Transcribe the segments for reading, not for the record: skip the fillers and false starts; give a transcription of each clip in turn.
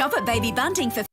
Shop at Baby Bunting for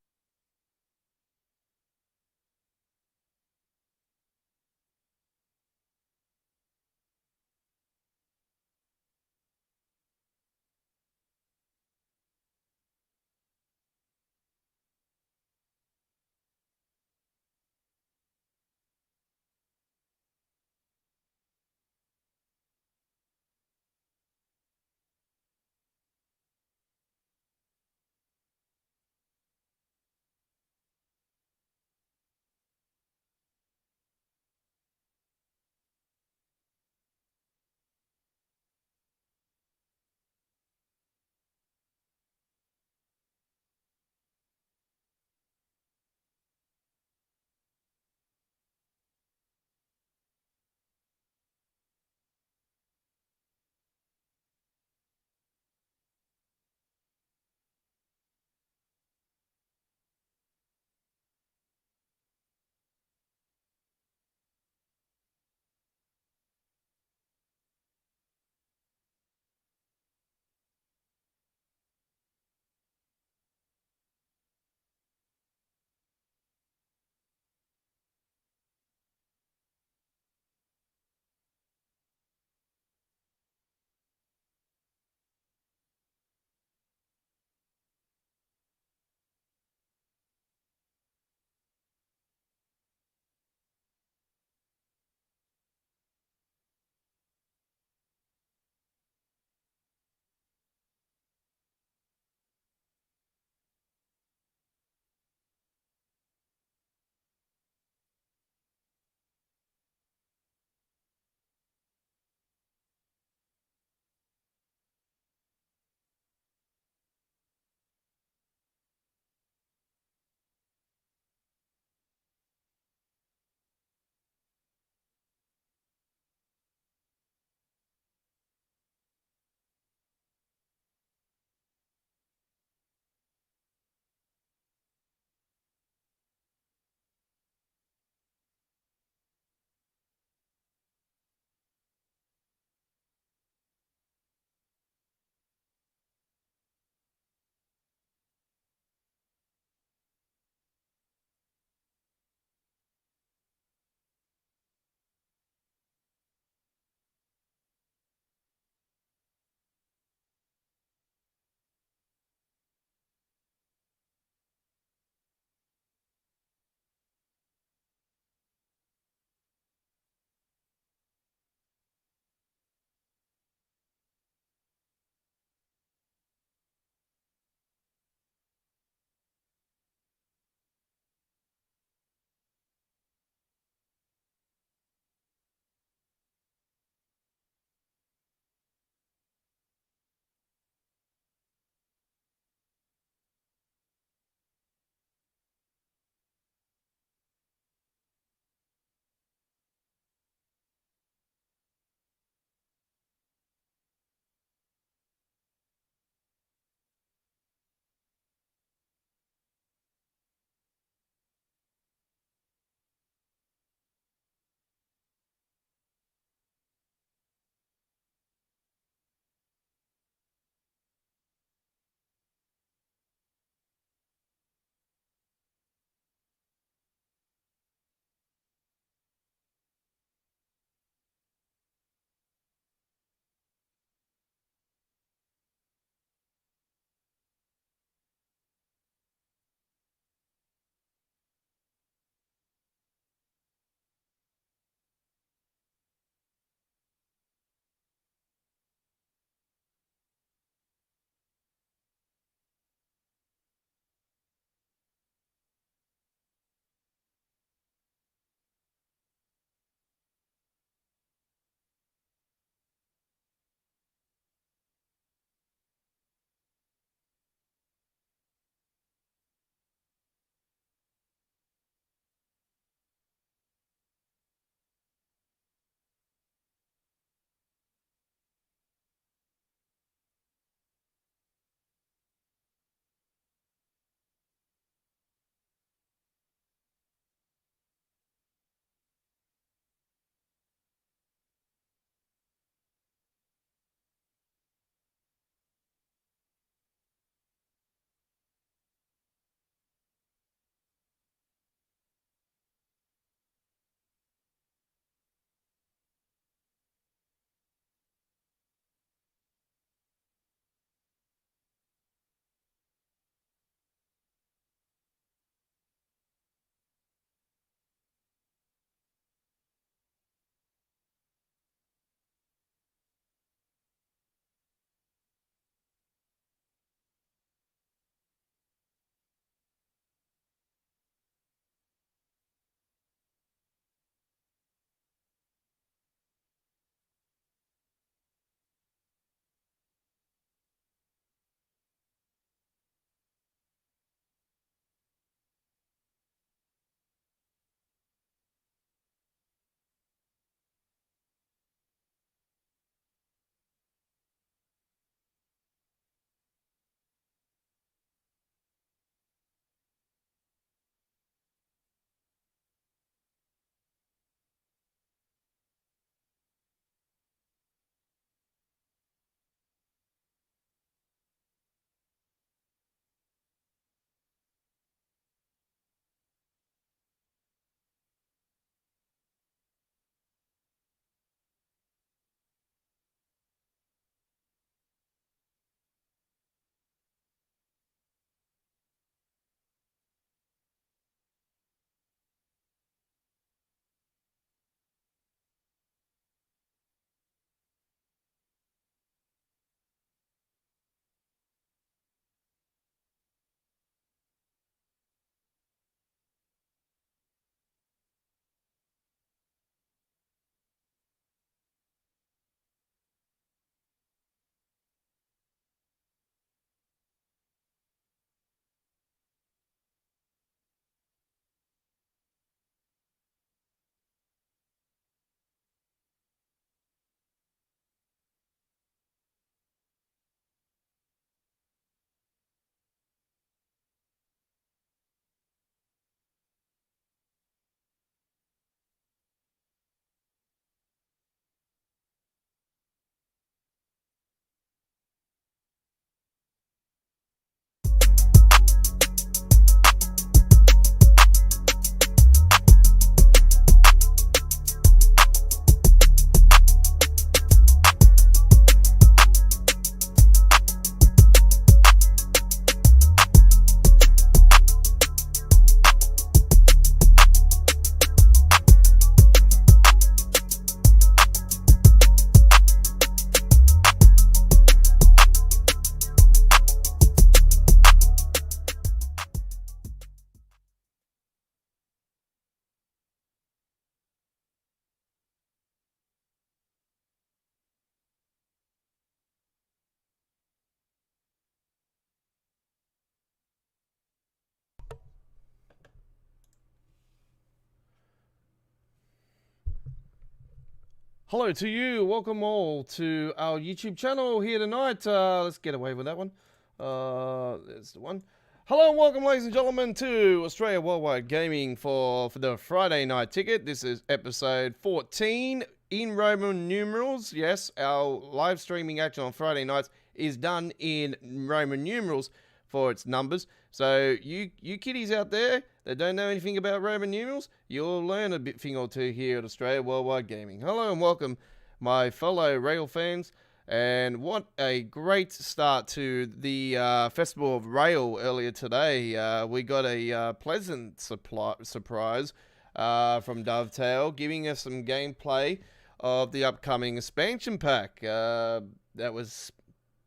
Hello to you. Welcome all to our YouTube channel here tonight. Let's get away with that one. There's the one. Hello and welcome, ladies and gentlemen, to Australia Worldwide Gaming for the Friday night ticket. This is episode 14 in Roman numerals. Yes, our live streaming action on Friday nights is done in Roman numerals for its numbers. So you kiddies out there that don't know anything about Roman numerals, you'll learn a thing or two here at Australia Worldwide Gaming. Hello and welcome, my fellow rail fans. And what a great start to the Festival of Rail earlier today. We got a pleasant surprise from Dovetail, giving us some gameplay of the upcoming expansion pack. That was,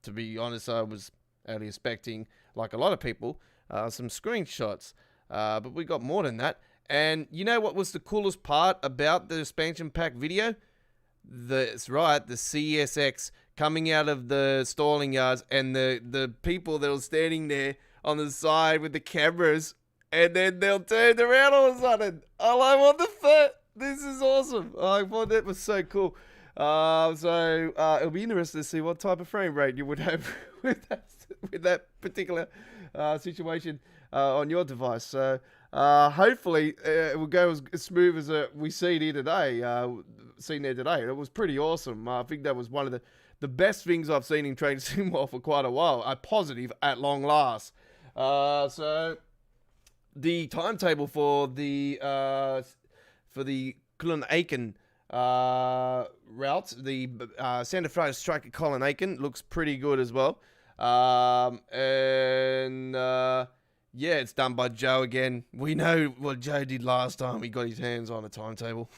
to be honest, I was only expecting, like a lot of people, some screenshots. But we got more than that. And you know what was the coolest part about the expansion pack video? That's right, the CSX coming out of the stalling yards and the people that were standing there on the side with the cameras, and then they'll turn around all of a sudden. I'm like, what the fuck? This is awesome. I thought that was so cool. So it'll be interesting to see what type of frame rate you would have with that particular situation on your device. So hopefully it will go as smooth as we see it here today. Seen there today. It was pretty awesome. I think that was one of the best things I've seen in Train Sim World for quite a while. A positive at long last. So the timetable for the Cullen Aiken route, the Santa Fe Striker Cullen Aiken, looks pretty good as well. Yeah, it's done by Joe again. We know what Joe did last time he got his hands on a timetable.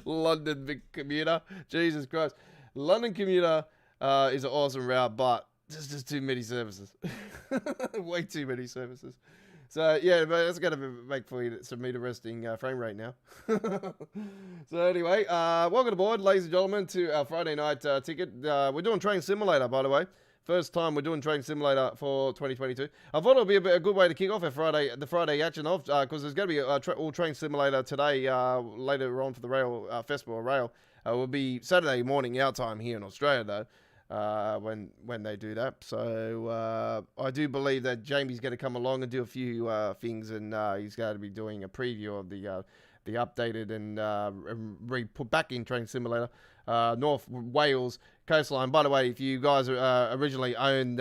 London commuter. Jesus Christ. London commuter is an awesome route, but there's just too many services. Way too many services. So, yeah, but that's going to make for you some interesting frame rate now. So, anyway, welcome aboard, ladies and gentlemen, to our Friday night ticket. We're doing Train Simulator, by the way. First time we're doing Train Simulator for 2022. I thought it would be a good way to kick off the Friday action off, because there's going to be all Train Simulator today, later on for the Rail Festival of Rail. It will be Saturday morning our time here in Australia, though, when they do that. So I do believe that Jamie's going to come along and do a few things, and he's going to be doing a preview of the updated and put back in Train Simulator North Wales coastline. By the way, if you guys originally owned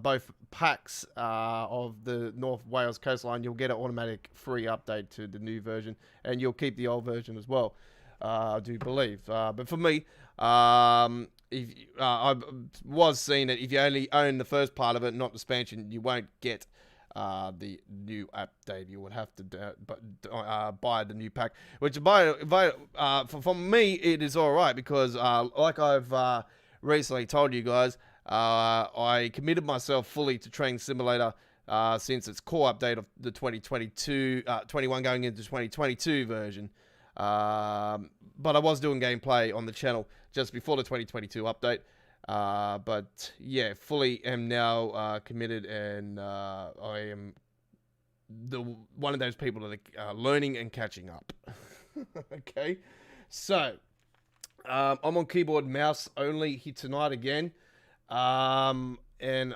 both packs of the North Wales coastline, you'll get an automatic free update to the new version, and you'll keep the old version as well, I do believe. But for me, if I was seeing that if you only own the first part of it, not the expansion, you won't get the new update. You would have to buy the new pack, which for me it is all right, because like I've recently told you guys, I committed myself fully to Train Simulator since its core update of the 2022 21 going into 2022 version. But I was doing gameplay on the channel just before the 2022 update. But yeah, fully am now committed, and I am one of those people that are learning and catching up. Okay, so I'm on keyboard and mouse only here tonight again, and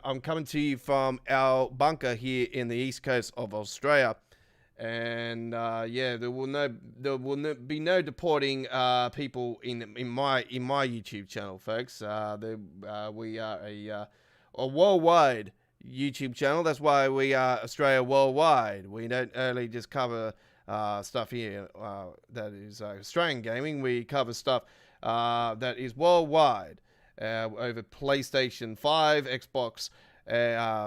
I'm coming to you from our bunker here in the east coast of Australia. And yeah, there will be no deporting people in my YouTube channel, folks. We are a worldwide YouTube channel. That's why we are Australia Worldwide. We don't only just cover stuff here that is Australian gaming. We cover stuff that is worldwide, over PlayStation 5, Xbox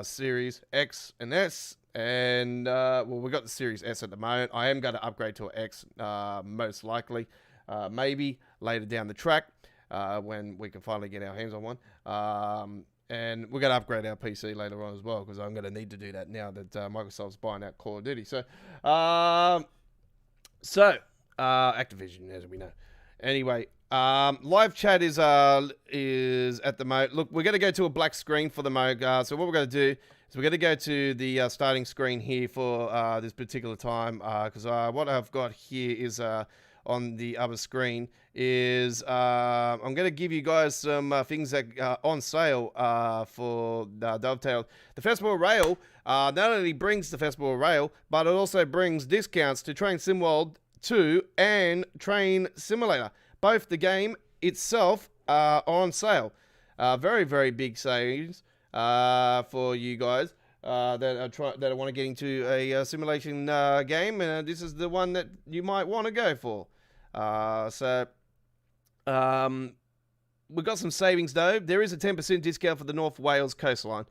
Series X and S. And, well, we've got the Series S at the moment. I am going to upgrade to an X, most likely. Maybe later down the track, when we can finally get our hands on one. And we're going to upgrade our PC later on as well, because I'm going to need to do that now that Microsoft's buying out Call of Duty. So, Activision, as we know. Anyway, live chat is at the moment. Look, we're going to go to a black screen for the moment. So what we're going to do, so we're going to go to the starting screen here for this particular time, because what I've got here is on the other screen is I'm going to give you guys some things that are on sale for Dovetail. The Festival Rail not only brings the Festival Rail, but it also brings discounts to Train SimWorld 2 and Train Simulator. Both the game itself are on sale. Very, very big savings for you guys that want to get into a simulation game, and this is the one that you might want to go for. We've got some savings though. There is a 10% discount for the North Wales coastline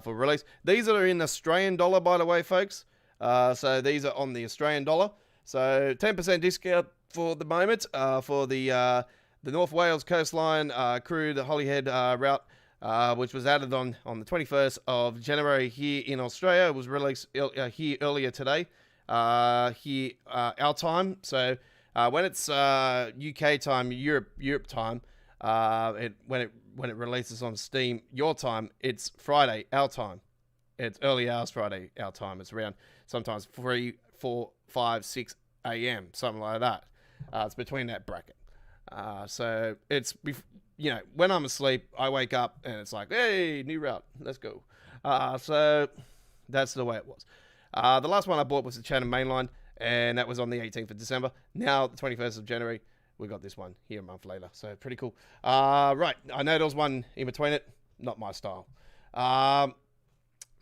for release. These are in Australian dollar, by the way, folks. So these are on the Australian dollar. So 10% discount for the moment for the North Wales coastline crew, the Holyhead route. Which was added on the 21st of January here in Australia. It was released here earlier today, here our time. So when it's UK time, Europe time, when it releases on Steam, your time, it's Friday, our time. It's early hours Friday, our time. It's around sometimes 3, 4, 5, 6 a.m., something like that. It's between that bracket. So it's when I'm asleep, I wake up and it's like, hey, new route, let's go. So that's the way it was. The last one I bought was the Chatham Mainline, and that was on the 18th of December. Now, the 21st of January, we got this one here a month later. So pretty cool. Right, I know there was one in between it. Not my style.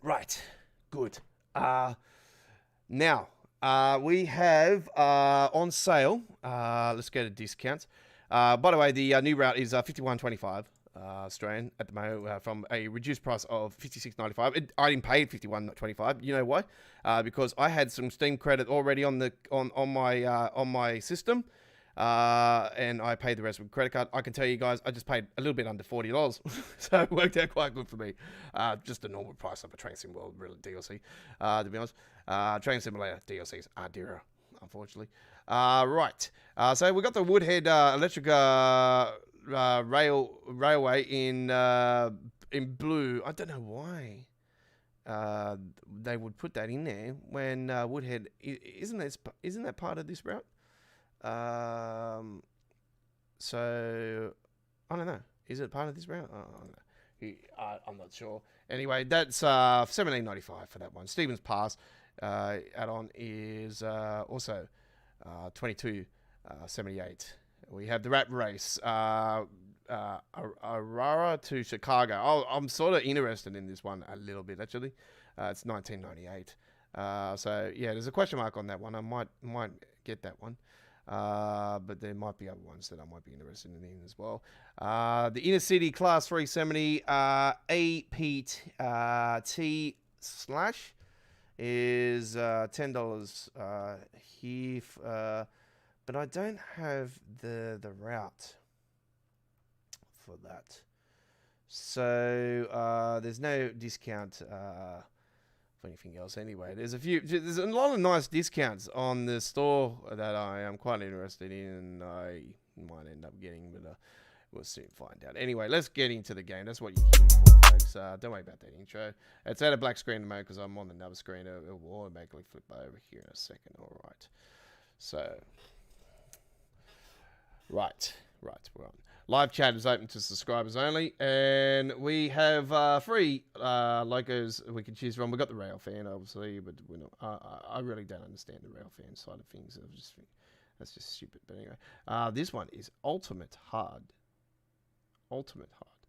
Right, good. Now, we have on sale, let's go to discounts. By the way, the new route is $51.25 Australian at the moment from a reduced price of $56.95. I didn't pay $51.25. You know why? Because I had some Steam credit already on my system, and I paid the rest with credit card. I can tell you guys, I just paid a little bit under $40, so it worked out quite good for me. Just the normal price of a Train Sim World DLC, to be honest. Train Simulator DLCs are dearer, unfortunately. Right. So we got the Woodhead electric railway in blue. I don't know why they would put that in there when Woodhead isn't that part of this route? So I don't know. Is it part of this route? I don't know. I'm not sure. Anyway, that's $17.95 for that one. Stevens Pass add-on is also $22.78. We have the Rat Race, Aurora to Chicago. I'm sort of interested in this one a little bit, actually. It's $19.98. So yeah, there's a question mark on that one. I might get that one. But there might be other ones that I might be interested in as well. The Inner City Class 370 APT slash is $10 here, but I don't have the route for that. So there's no discount for anything else anyway. There's a lot of nice discounts on the store that I am quite interested in, and I might end up getting, but we'll soon find out. Anyway, let's get into the game. That's what you're here for, folks. Don't worry about that intro. It's at a black screen at the moment because I'm on another screen. It will automatically flip over here in a second. All right. So, right, we're on. Live chat is open to subscribers only, and we have 3 logos we can choose from. We've got the rail fan, obviously, but we're not. I really don't understand the rail fan side of things. That's just stupid. But anyway, this one is Ultimate Hard. Ultimate Hard.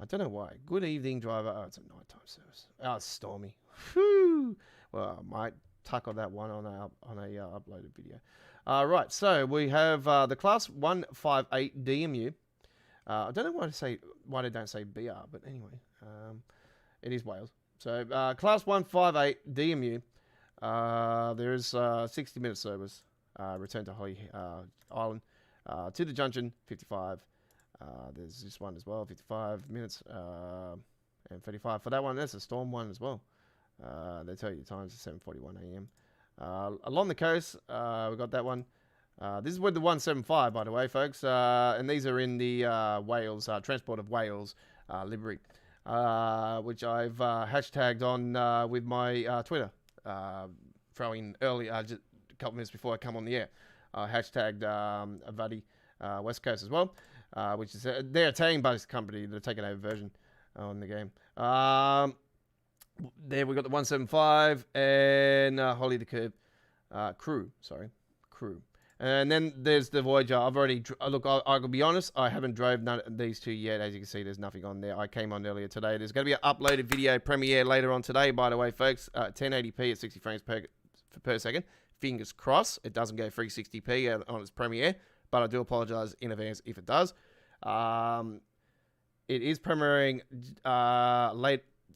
I don't know why. Good evening, driver. Oh, it's a nighttime service. Oh, it's stormy. Whew. Well, I might tackle that one on a uploaded video. Right, so we have the Class 158 DMU. I don't know why they don't say BR, but anyway, it is Wales. So Class 158 DMU. There is 60-minute service. Return to Holly Island to the junction 55. There's this one as well, 55 minutes and 35 for that one. That's a Storm one as well. They tell you the times at 7:41 a.m. Along the coast, we got that one. This is with the 175, by the way, folks. And these are in the Wales, Transport of Wales livery, which I've hashtagged on with my Twitter, throwing early, just a couple minutes before I come on the air. hashtagged Avadi West Coast as well, which is their Italian-based company that are taking over version on the game. There we got the 175 and Holly the Curve Crew. And then there's the Voyager. I've already look. I'll be honest. I haven't drove none of these two yet. As you can see, there's nothing on there. I came on earlier today. There's going to be an uploaded video premiere later on today. By the way, folks, 1080p at 60 frames per second. Fingers crossed it doesn't go 360p on its premiere. But I do apologize in advance if it does. It is premiering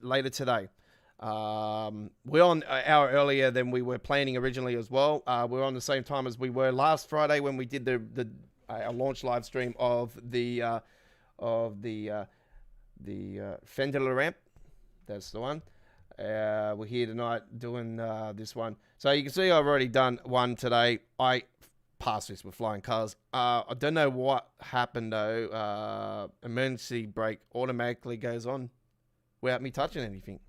later today. We're on an hour earlier than we were planning originally as well. We're on the same time as we were last Friday when we did the launch live stream of the Fender ramp. That's the one. We're here tonight doing this one. So you can see I've already done one today. I passed this with flying colours. I don't know what happened though. Emergency brake automatically goes on without me touching anything.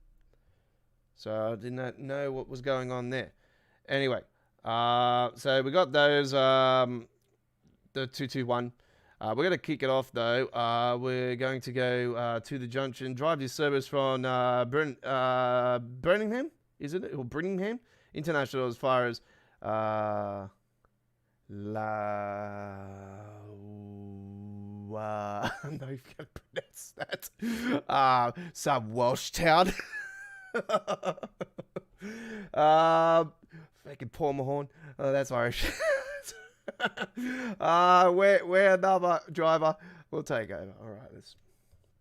So I did not know what was going on there. Anyway, so we got those, the 221. We're going to kick it off though. We're going to go to the junction, drive this service from Birmingham, isn't it? Or Birmingham International as far as no, you've got to pronounce that. Some Welsh town. Fucking Paul Mahorn. Oh, that's Irish. We're another driver. We'll take over. All right, that's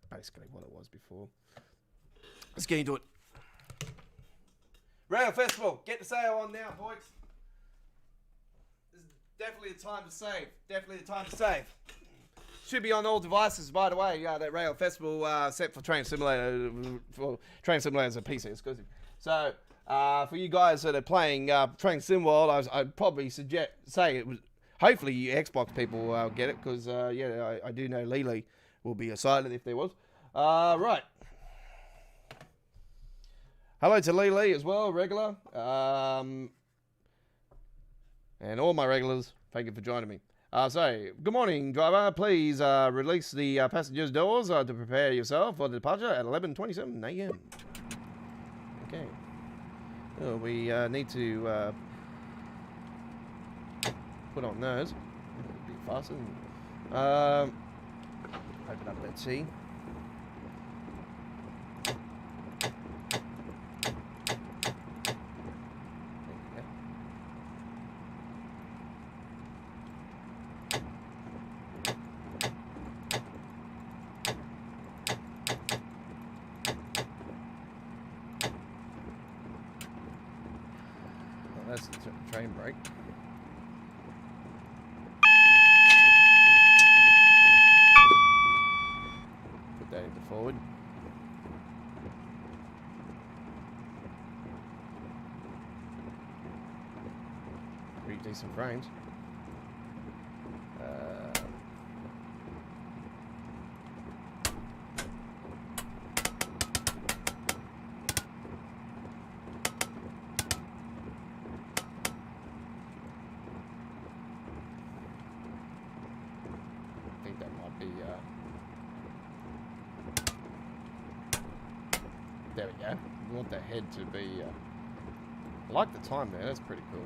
basically what it was before. Let's get into it. Rail Festival. Get the sale on now, boys. This is definitely the time to save. Definitely the time to save. Should be on all devices, by the way. That Rail Festival set for Train Simulator, for Train Simulator as a PC exclusive. So, for you guys that are playing Train Sim World, I'd probably say it was. Hopefully, you Xbox people get it because I do know Lily will be excited if there was. Right. Hello to Lily as well, regular, and all my regulars. Thank you for joining me. So, good morning, driver. Please release the passengers' doors to prepare yourself for departure at 11:27 a.m. Okay. Well, we need to put on those. A bit faster. Open up that T. That's the train brake. Put that into forward. Pretty decent frames. There we go. We want the head to be... I like the time there. That's pretty cool.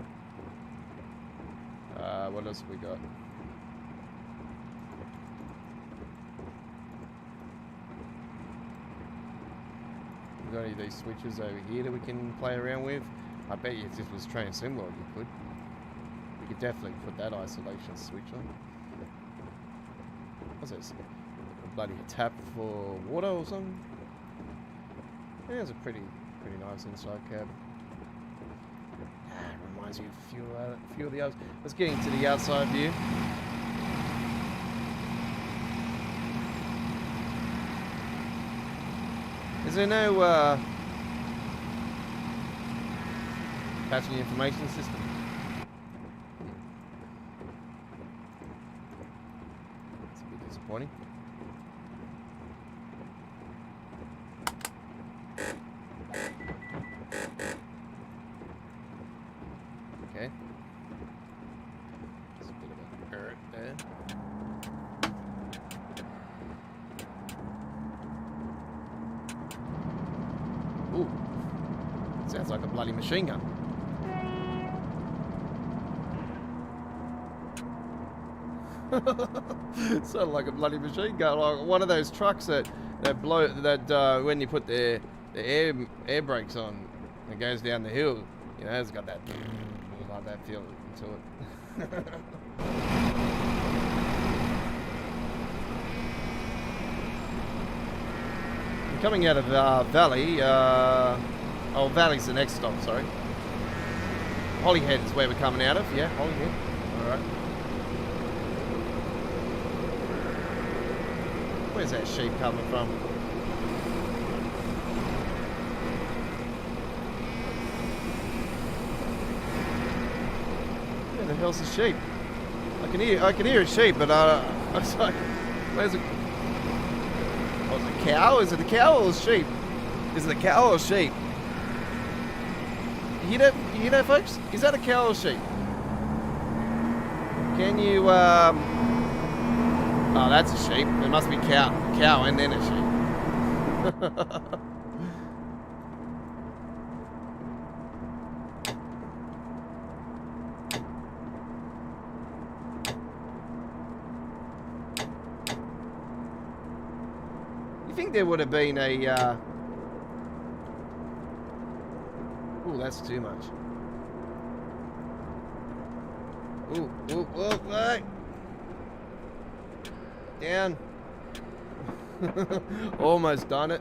What else have we got? We've got any of these switches over here that we can play around with. I bet you if this was Train Sim World, you could. We could definitely put that isolation switch on. What's this? A bloody tap for water or something? Yeah, it's a pretty nice inside cab. Reminds you of a few of the others. Let's get into the outside view. Is there no passenger information system? It's a bit disappointing. bloody machine gun. Sounded like a bloody machine gun, like one of those trucks that blow when you put the air brakes on, it goes down the hill. You know, it's got that like that feel to it. Coming out of Valley, Valley's the next stop, sorry. Holyhead is where we're coming out of, yeah, Holyhead. Alright. Where's that sheep coming from? Where the hell's the sheep? I can hear a sheep, but I was like, where's it? Oh, is it a cow? Is it a cow or a sheep? Is it a cow or a sheep? You hear that, folks? Is that a cow or a sheep? Can you, oh, that's a sheep. It must be cow and then a sheep. You think there would have been a, ooh, that's too much. Ooh, right. Down. Almost done it.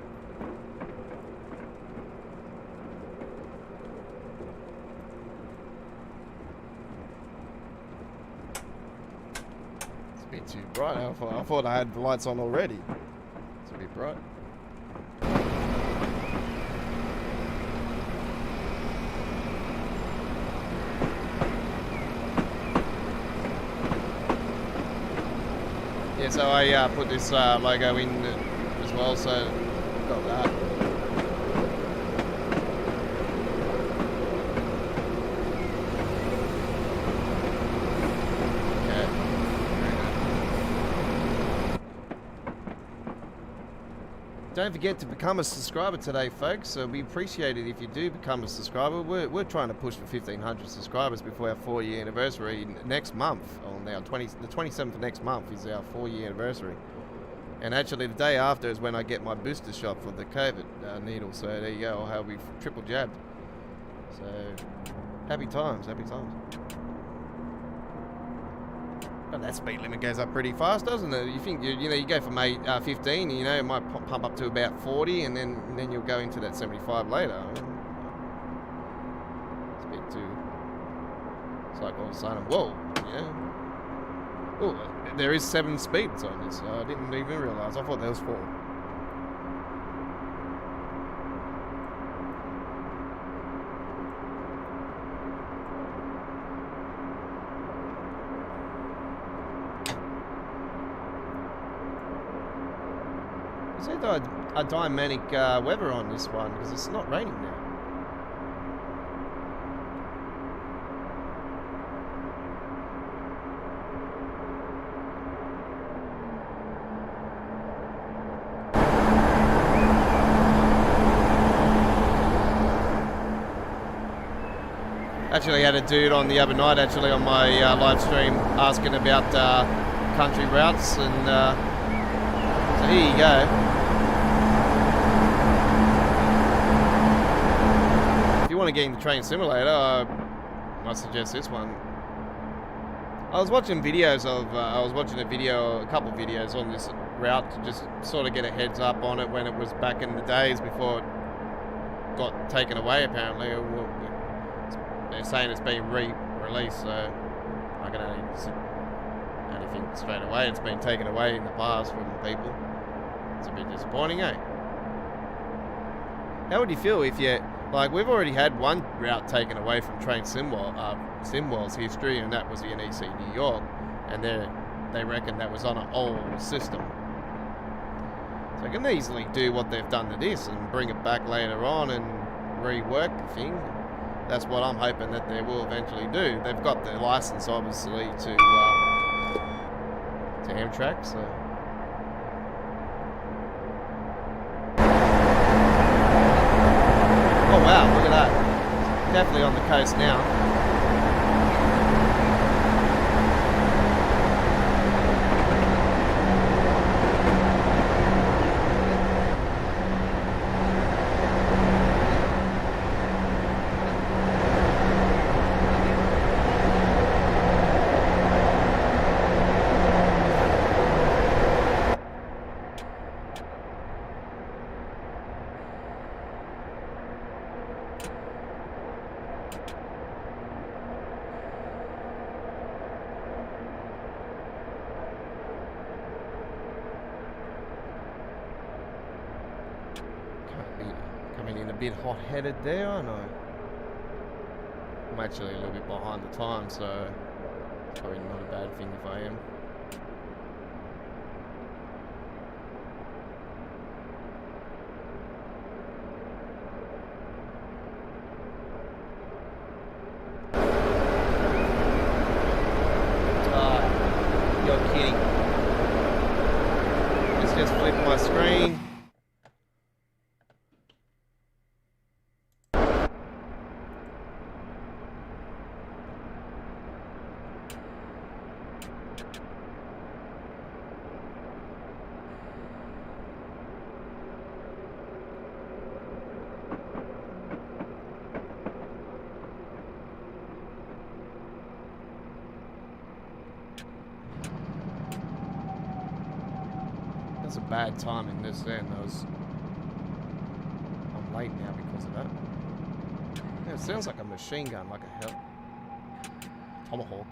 It's a bit too bright. I thought I had the lights on already. It's a bit bright. Yeah, so I put this logo in as well, so got that. Okay. Don't forget to become a subscriber today, folks. So we appreciate it if you do become a subscriber. We're trying to push for 1,500 subscribers before our 4-year anniversary next month. The 27th of next month is our 4-year anniversary. And actually the day after is when I get my booster shot for the COVID needle. So there you go, I'll be triple jabbed. So happy times, happy times. But that speed limit goes up pretty fast, doesn't it? You think you go from 15, you know, it might pump up to about 40, and then you'll go into that 75 later. It's a bit too. It's like all of a sudden, whoa, yeah. Oh, there is 7 speeds on this. I didn't even realise. I thought there was 4. Is there a dynamic weather on this one? Because it's not raining now. Actually had a dude on the other night actually on my live stream asking about country routes, and so here you go. If you want to get into Train Simulator, I might suggest this one. I was watching videos of a couple of videos on this route to just sort of get a heads up on it when it was back in the days before it got taken away apparently. They're saying it's been re-released, so I can only think straight away it's been taken away in the past from people. It's a bit disappointing, eh? How would you feel if we've already had one route taken away from Train Simworld's history, and that was the NEC New York, and they reckon that was on an old system. So they can easily do what they've done to this and bring it back later on and rework the thing. That's what I'm hoping that they will eventually do. They've got the license, obviously, to Amtrak, so. Oh wow, look at that. definitely on the coast now. Coming in a bit hot-headed there, I know. I'm actually a little bit behind the time, so it's probably not a bad thing if I am. You're kidding. Let's just flip my screen. That's a bad timing this end. I'm late now because of that. Yeah, it sounds like a machine gun, like a tomahawk.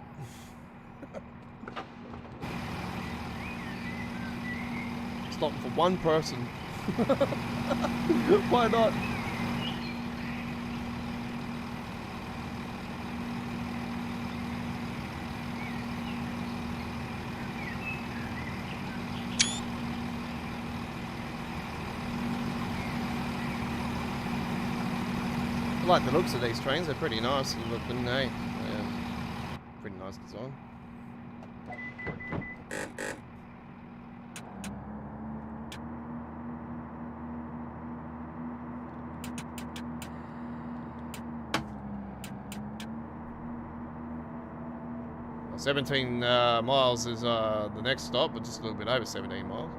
Stopping for one person. Why not? I like the looks of these trains, they're pretty nice looking, eh? Yeah. Pretty nice design. Well, 17 miles is the next stop, but just a little bit over 17 miles.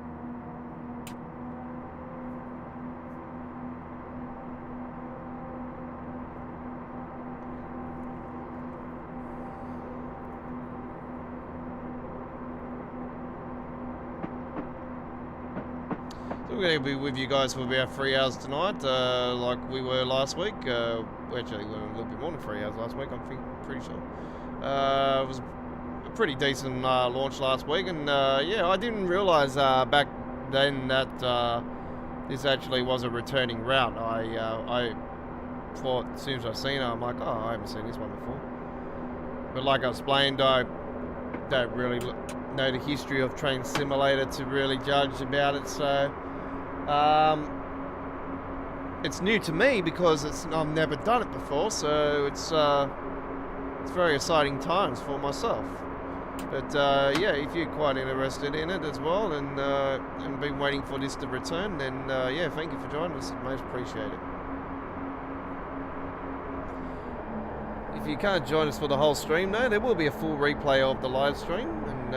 We're going to be with you guys for about 3 hours tonight, like we were last week. We actually were a little bit more than 3 hours last week, I'm pretty sure. It was a pretty decent launch last week, and yeah, I didn't realise back then that this actually was a returning route. I thought as soon as I seen it, I'm like, oh, I haven't seen this one before. But like I explained, I don't really know the history of Train Simulator to really judge about it, so it's new to me because I've never done it before, so it's very exciting times for myself. But yeah, if you're quite interested in it as well and been waiting for this to return, then yeah, thank you for joining us. Most appreciated. If you can't join us for the whole stream, though, there will be a full replay of the live stream, and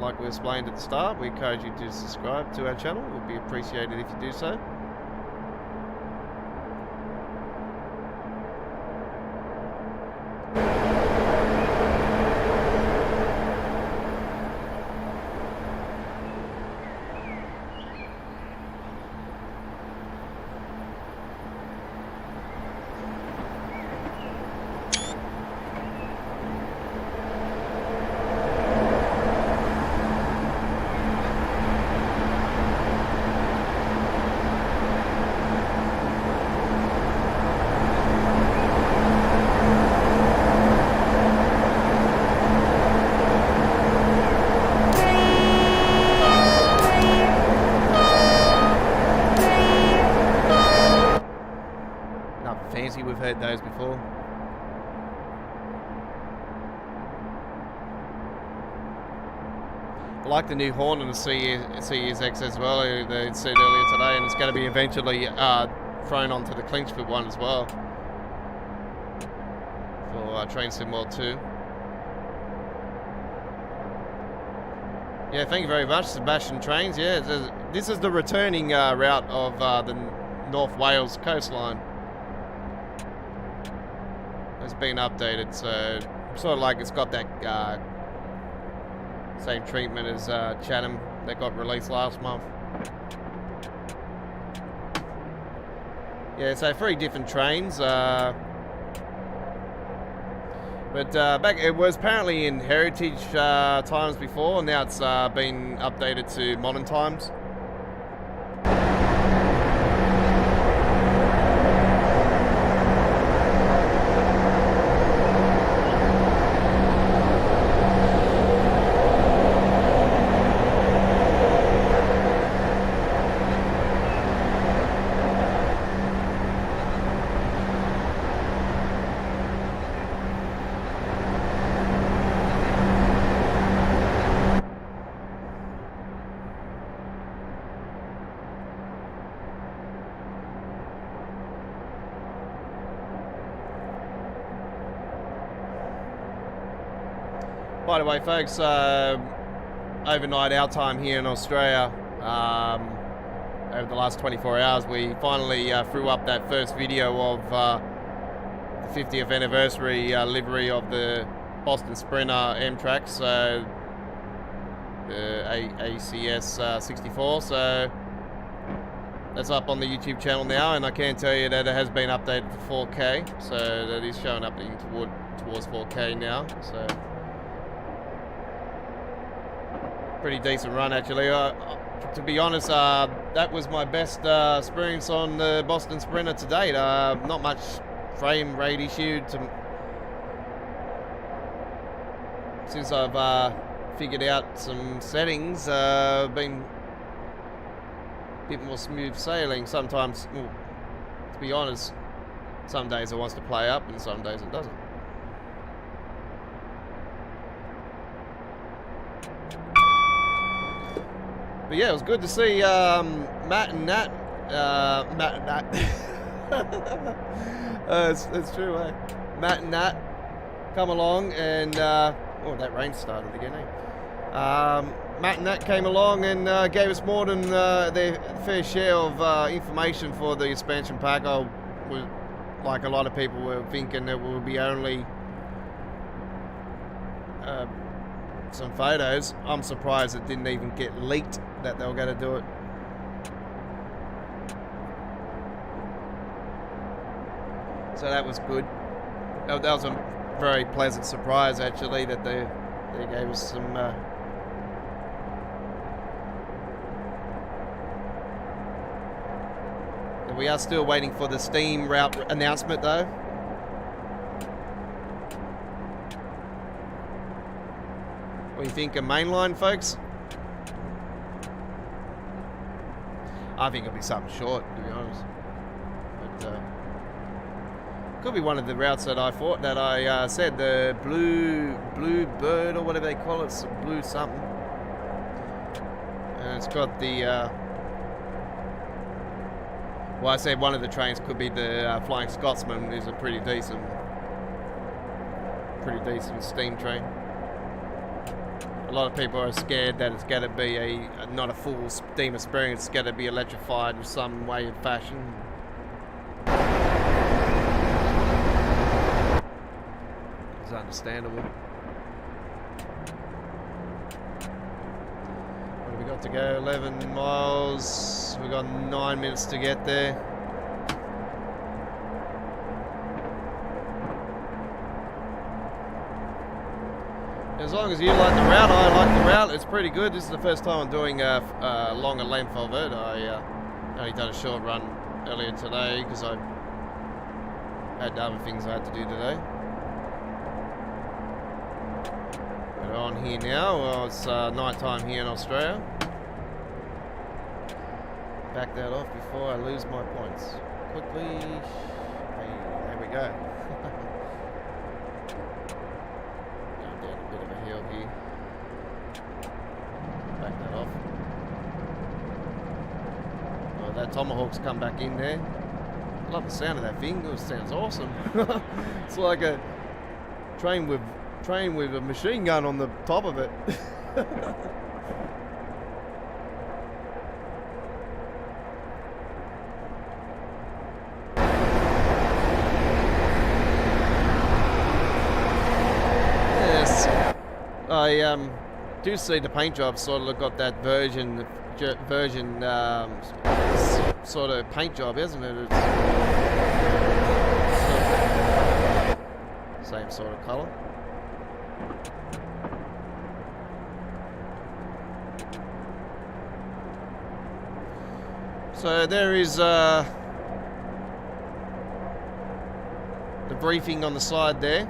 like we explained at the start, we encourage you to subscribe to our channel. It would be appreciated if you do so. We've heard those before. I like the new horn on the CESX as well. They said earlier today, and it's going to be eventually thrown onto the Clinchford one as well. for Train Sim World 2. Yeah, thank you very much, Sebastian Trains. Yeah, this is the returning route of the North Wales coastline. It's been updated, so sort of like it's got that same treatment as Chatham that got released last month. Yeah, so 3 different trains. But back, it was apparently in heritage times before, and now it's been updated to modern times. By the way, folks, overnight our time here in Australia, over the last 24 hours, we finally threw up that first video of the 50th anniversary livery of the Boston Sprinter M-Track, so the ACS 64. So that's up on the YouTube channel now, and I can tell you that it has been updated to 4K, so that is showing up towards 4K now. So pretty decent run, actually. To be honest, that was my best experience on the Boston Sprinter to date. Not much frame rate issue since I've figured out some settings. Been a bit more smooth sailing. Sometimes, well, to be honest, some days it wants to play up and some days it doesn't. But yeah, it was good to see Matt and Nat. It's true, eh? Matt and Nat come along and oh, that rain started again, eh? Matt and Nat came along and gave us more than their fair share of information for the expansion pack. Like a lot of people were thinking it would be only some photos. I'm surprised it didn't even get leaked that they were going to do it. So that was good. That was a very pleasant surprise, actually, that they gave us some we are still waiting for the Steam route announcement, though. What do you think of mainline, folks? I think it'll be something short, to be honest. But could be one of the routes that I thought that I said, the blue bird or whatever they call it, some blue something. And it's got the well, I said one of the trains could be the Flying Scotsman. Is a pretty decent steam train. A lot of people are scared that it's going to be not a full steam experience. It's going to be electrified in some way or fashion. It's understandable. What have we got to go? 11 miles. We've got 9 minutes to get there. As long as you like the route, I like the route. It's pretty good. This is the first time I'm doing a longer length of it. I only done a short run earlier today because I had other things I had to do today. But on here now. Well, it's night time here in Australia. Back that off before I lose my points. Quickly. Hey, there we go. Here. Back that off. Oh, that Tomahawk's come back in there. I love the sound of that thing. It sounds awesome. It's like train with a machine gun on the top of it. Yes, I do see the paint job sort of got that version sort of paint job, isn't it? It's same sort of color. So there is the briefing on the side there.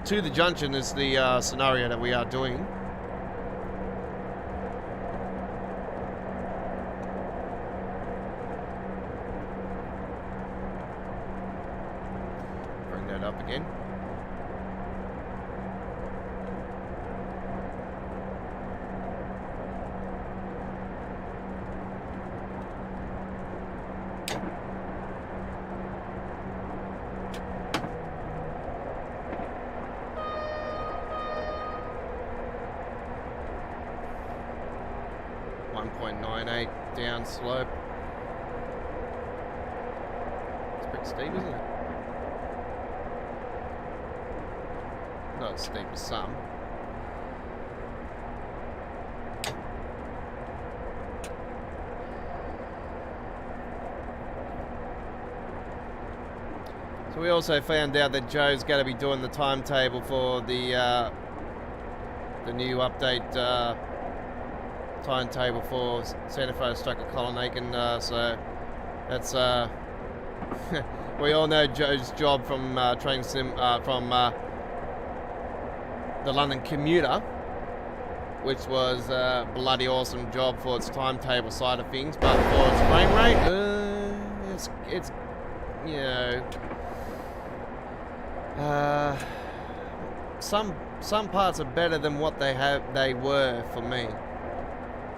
To the junction is the scenario that we are doing. Bring that up again. Down slope. It's pretty steep, isn't it? Not as steep as some. So we also found out that Joe's going to be doing the timetable for the new update timetable for Santa Fe Strucker Colonnade, so that's we all know Joe's job from from the London Commuter, which was a bloody awesome job for its timetable side of things, but for its frame rate, it's you know, some parts are better than what they were for me.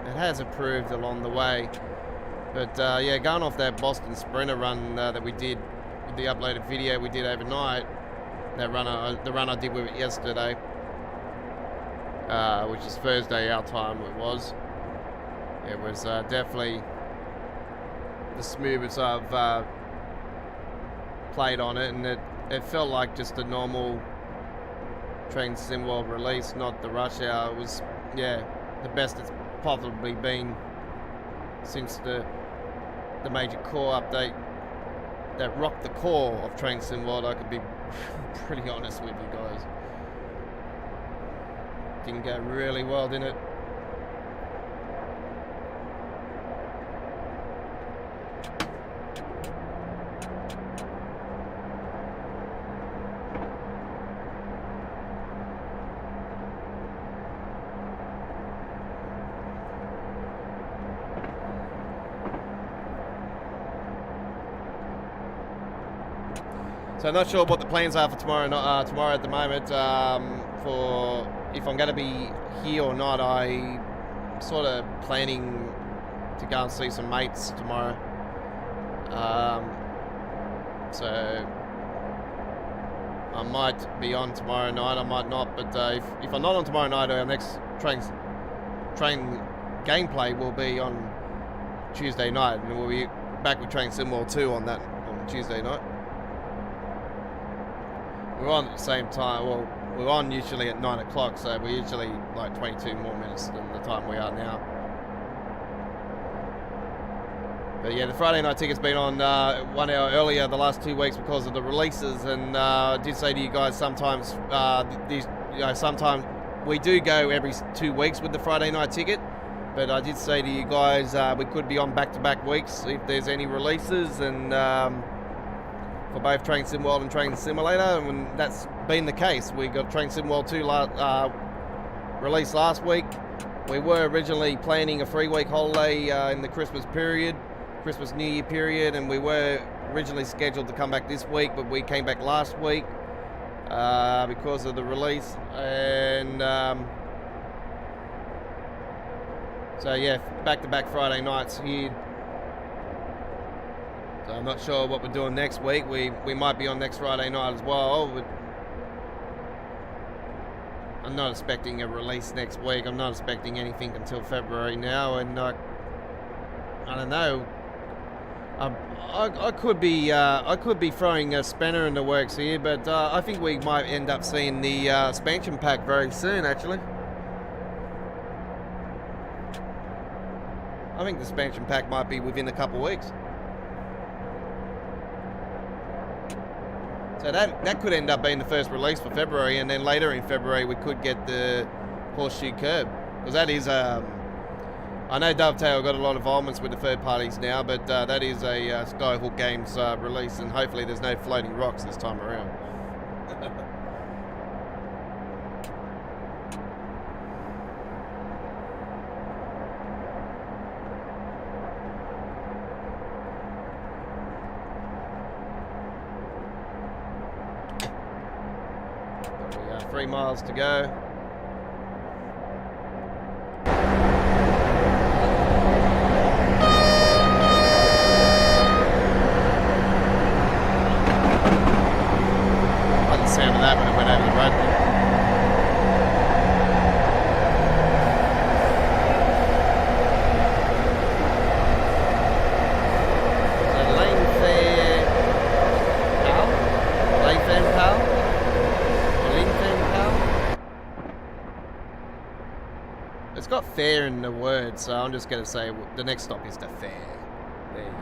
It has improved along the way, but yeah, going off that Boston Sprinter run that we did with the uploaded video we did overnight, the run I did with it yesterday, which is Thursday our time. It was definitely the smoothest I've played on it, and it felt like just a normal Train Sim World release, not the rush hour. It was, yeah, the best it's probably been since the major core update that rocked the core of Train Sim World. I could be pretty honest with you guys. Didn't go really well, didn't it? So I'm not sure what the plans are for tomorrow. Tomorrow at the moment, for if I'm going to be here or not. I'm sort of planning to go and see some mates tomorrow. So I might be on tomorrow night. I might not. But if I'm not on tomorrow night, our next train gameplay will be on Tuesday night, and we'll be back with Train Sim World 2 on Tuesday night. We're on at the same time. Well, we're on usually at 9 o'clock, so we're usually like 22 more minutes than the time we are now. But yeah, the Friday night ticket's been on 1 hour earlier the last 2 weeks because of the releases, and I did say to you guys sometimes sometimes we do go every 2 weeks with the Friday night ticket, but I did say to you guys we could be on back-to-back weeks if there's any releases, and for both Train Sim World and Train Simulator, and that's been the case. We got Train Sim World 2 released last week. We were originally planning a 3-week holiday in the Christmas New Year period, and we were originally scheduled to come back this week, but we came back last week because of the release, and so yeah, back-to-back Friday nights here. So I'm not sure what we're doing next week. We might be on next Friday night as well, but I'm not expecting a release next week. I'm not expecting anything until February now, and I don't know. I could be throwing a spanner in the works here, but I think we might end up seeing the expansion pack very soon. Actually, I think the expansion pack might be within a couple of weeks. So that could end up being the first release for February, and then later in February we could get the horseshoe curb, because that is I know Dovetail got a lot of involvements with the third parties now, but that is a Skyhook Games release, and hopefully there's no floating rocks this time around. There we are, 3 miles to go. Sound of that when it went over the road. So lane fair pal? Lane fair pal? Or lane fair pal? It's got fair in the word, so I'm just going to say the next stop is the fair. There you go.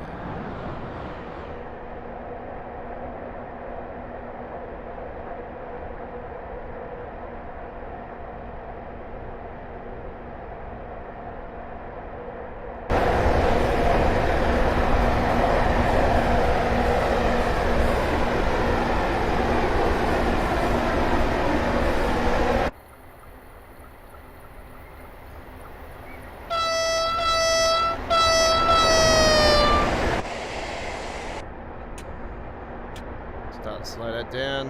Start to slow that down.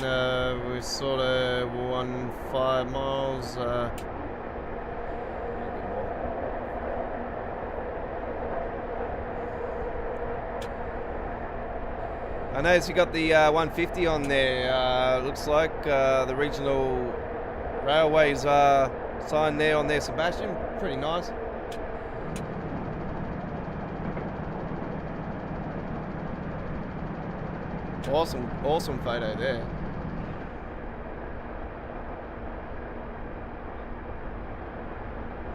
We're sort of 5 miles. I noticed you got the 150 on there. Looks like the regional railways sign there on there, Sebastian. Pretty nice. Awesome photo there.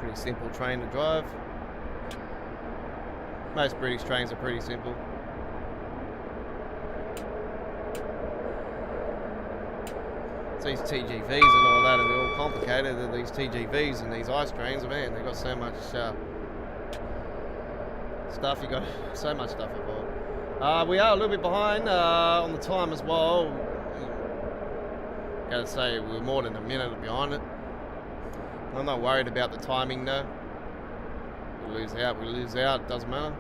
Pretty simple train to drive. Most British trains are pretty simple. It's these TGVs and all that, and they're all complicated. These TGVs and these ice trains, man, they've got so much stuff. You got so much stuff involved. We are a little bit behind on the time as well. Gotta say, we're more than a minute behind it. I'm not worried about the timing though. We lose out, doesn't matter.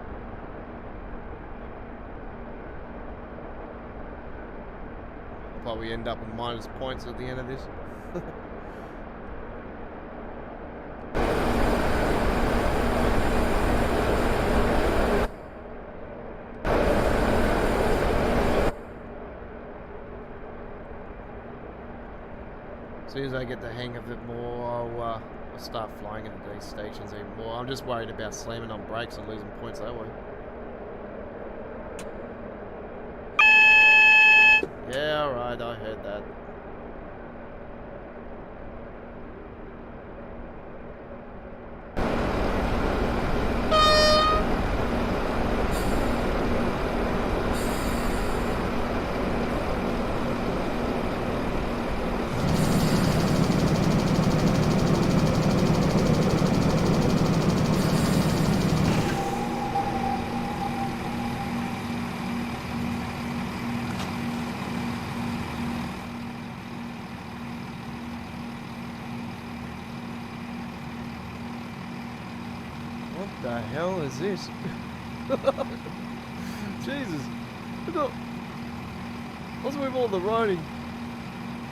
I'll probably end up with minus points at the end of this. As soon as I get the hang of it more, I'll start flying into these stations even more. I'm just worried about slamming on brakes and losing points that way. Yeah, alright, I heard that. What the hell is this? Jesus. Look at, what's with all the writing?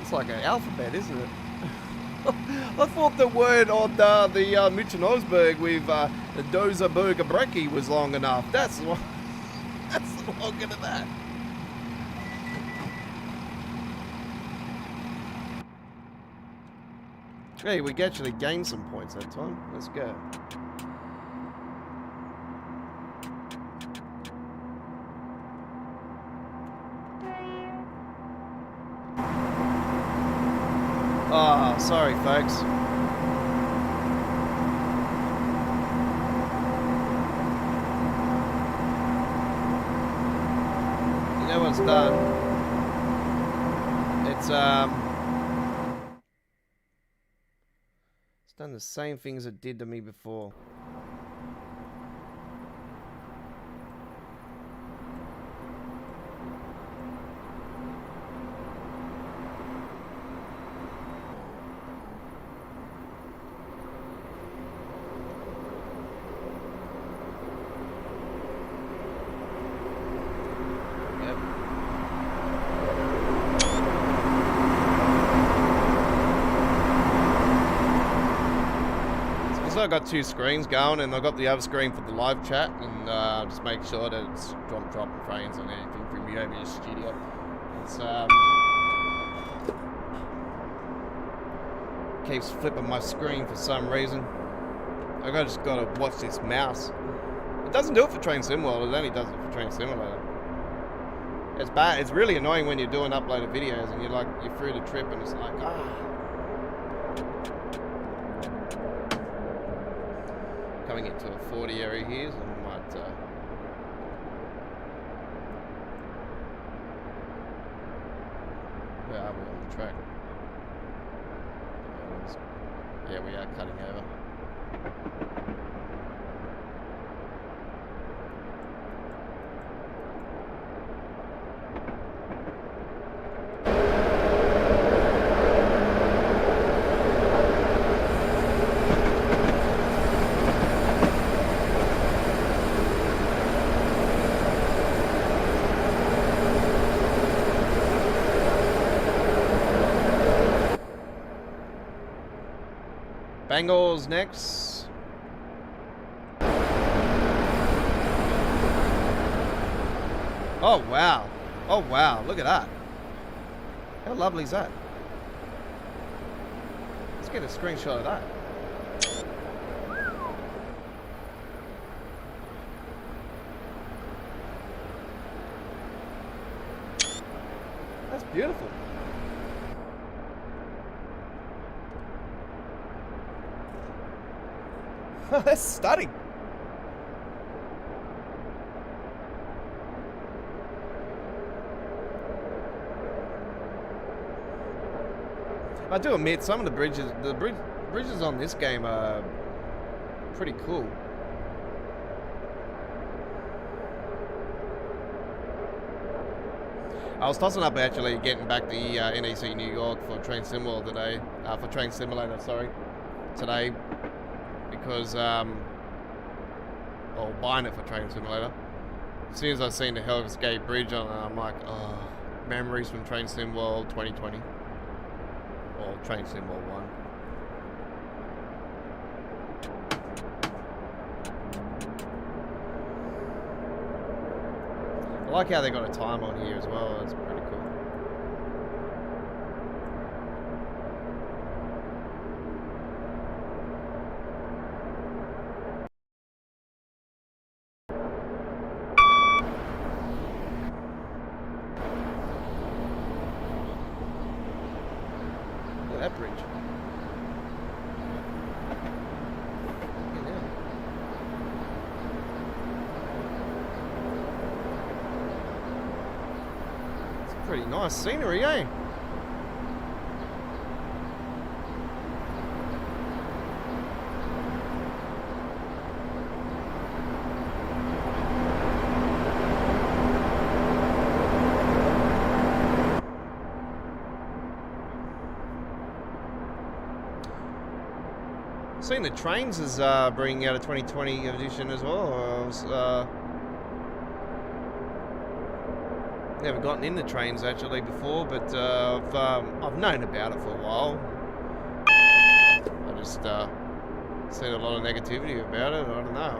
It's like an alphabet, isn't it? I thought the word on the München-Osberg with Doserberger Breckie was long enough. That's longer than that. Hey, we actually gained some points that time. Let's go. Oh, sorry, folks. You know what's done? It's done the same things it did to me before. I got two screens going, and I got the other screen for the live chat, and just make sure that it's dropping frames on anything from the OBS studio. It's keeps flipping my screen for some reason. I just gotta watch this mouse. It doesn't do it for Train Sim World. It only does it for Train Simulator. It's bad. It's really annoying when you're doing uploaded videos and you're through the trip and it's like Coming into a 40 area here, so I might where are we on the track? Yeah, we are cutting over. Bengals next. Oh wow. Oh wow, look at that. How lovely is that? Let's get a screenshot of that. That's beautiful. That's stunning. I do admit some of the bridges on this game are pretty cool. I was tossing up actually getting back the NEC New York for Train Sim World today, for Train Simulator, sorry, today. Because, or buying it for Train Simulator. As soon as I seen the Hell's Gate Bridge on it, I'm like, oh, memories from Train Sim World 2020. Or Train Sim World 1. I like how they got a time on here as well, that's pretty cool. That bridge. It's pretty nice scenery, eh? Seen the trains is bringing out a 2020 edition as well. I was never gotten into trains actually before, but I've known about it for a while. I just seen a lot of negativity about it. I don't know.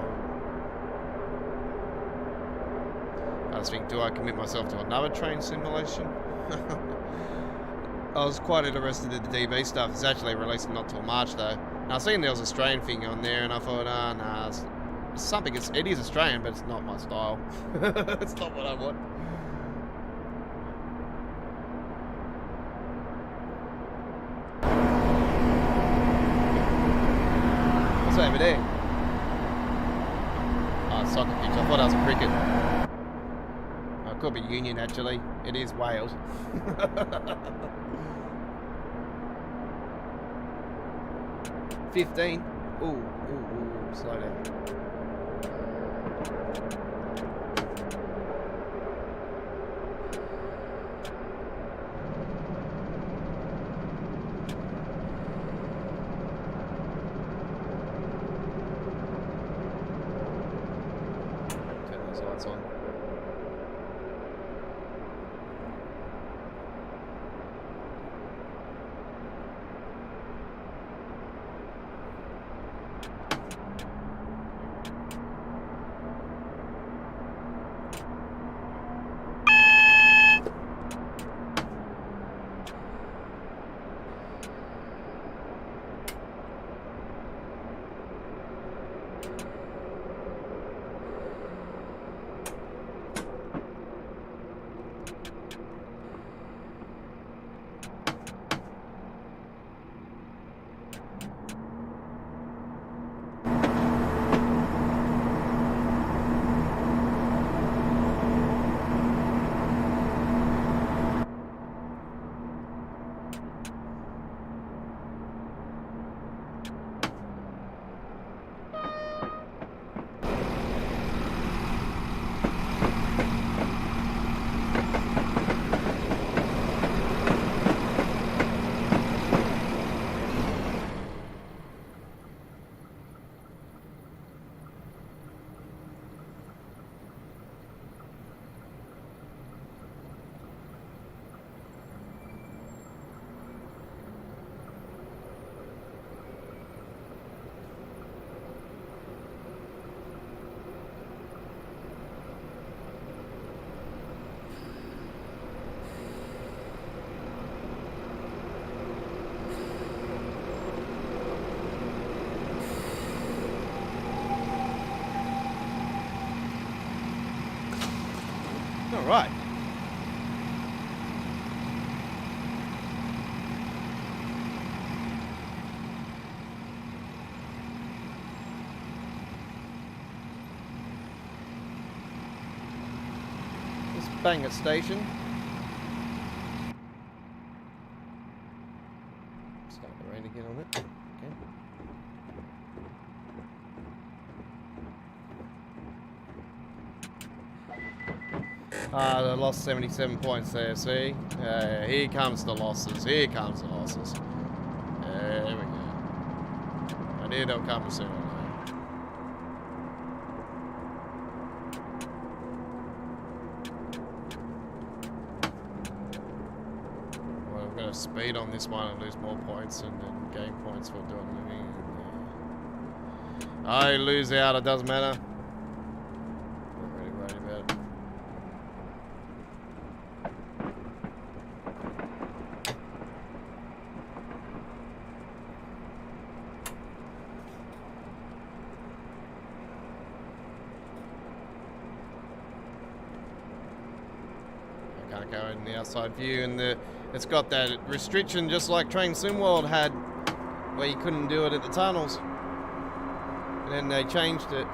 I just think, do I commit myself to another train simulation? I was quite interested in the DB stuff. It's actually released not till March though. And I seen there was an Australian thing on there, and I thought, nah, it's something. It is Australian, but it's not my style. It's not what I want. What's over there? Oh, soccer pitch. I thought that was a cricket. Oh, it could be Union actually. It is Wales. 15. Ooh, slow down. Turn those lights on. All right. Let's bang at station. Start the rain again on it. Okay. I lost 77 points there, see? Here comes the losses. Here comes the losses. There we go. I knew they'll come soon. Well, we're going to speed on this one and lose more points and then gain points for doing living. I lose out, it doesn't matter. Not really worried about it. Can't go in the outside view, and it's got that restriction just like Train Sim World had, where you couldn't do it at the tunnels, and then they changed it.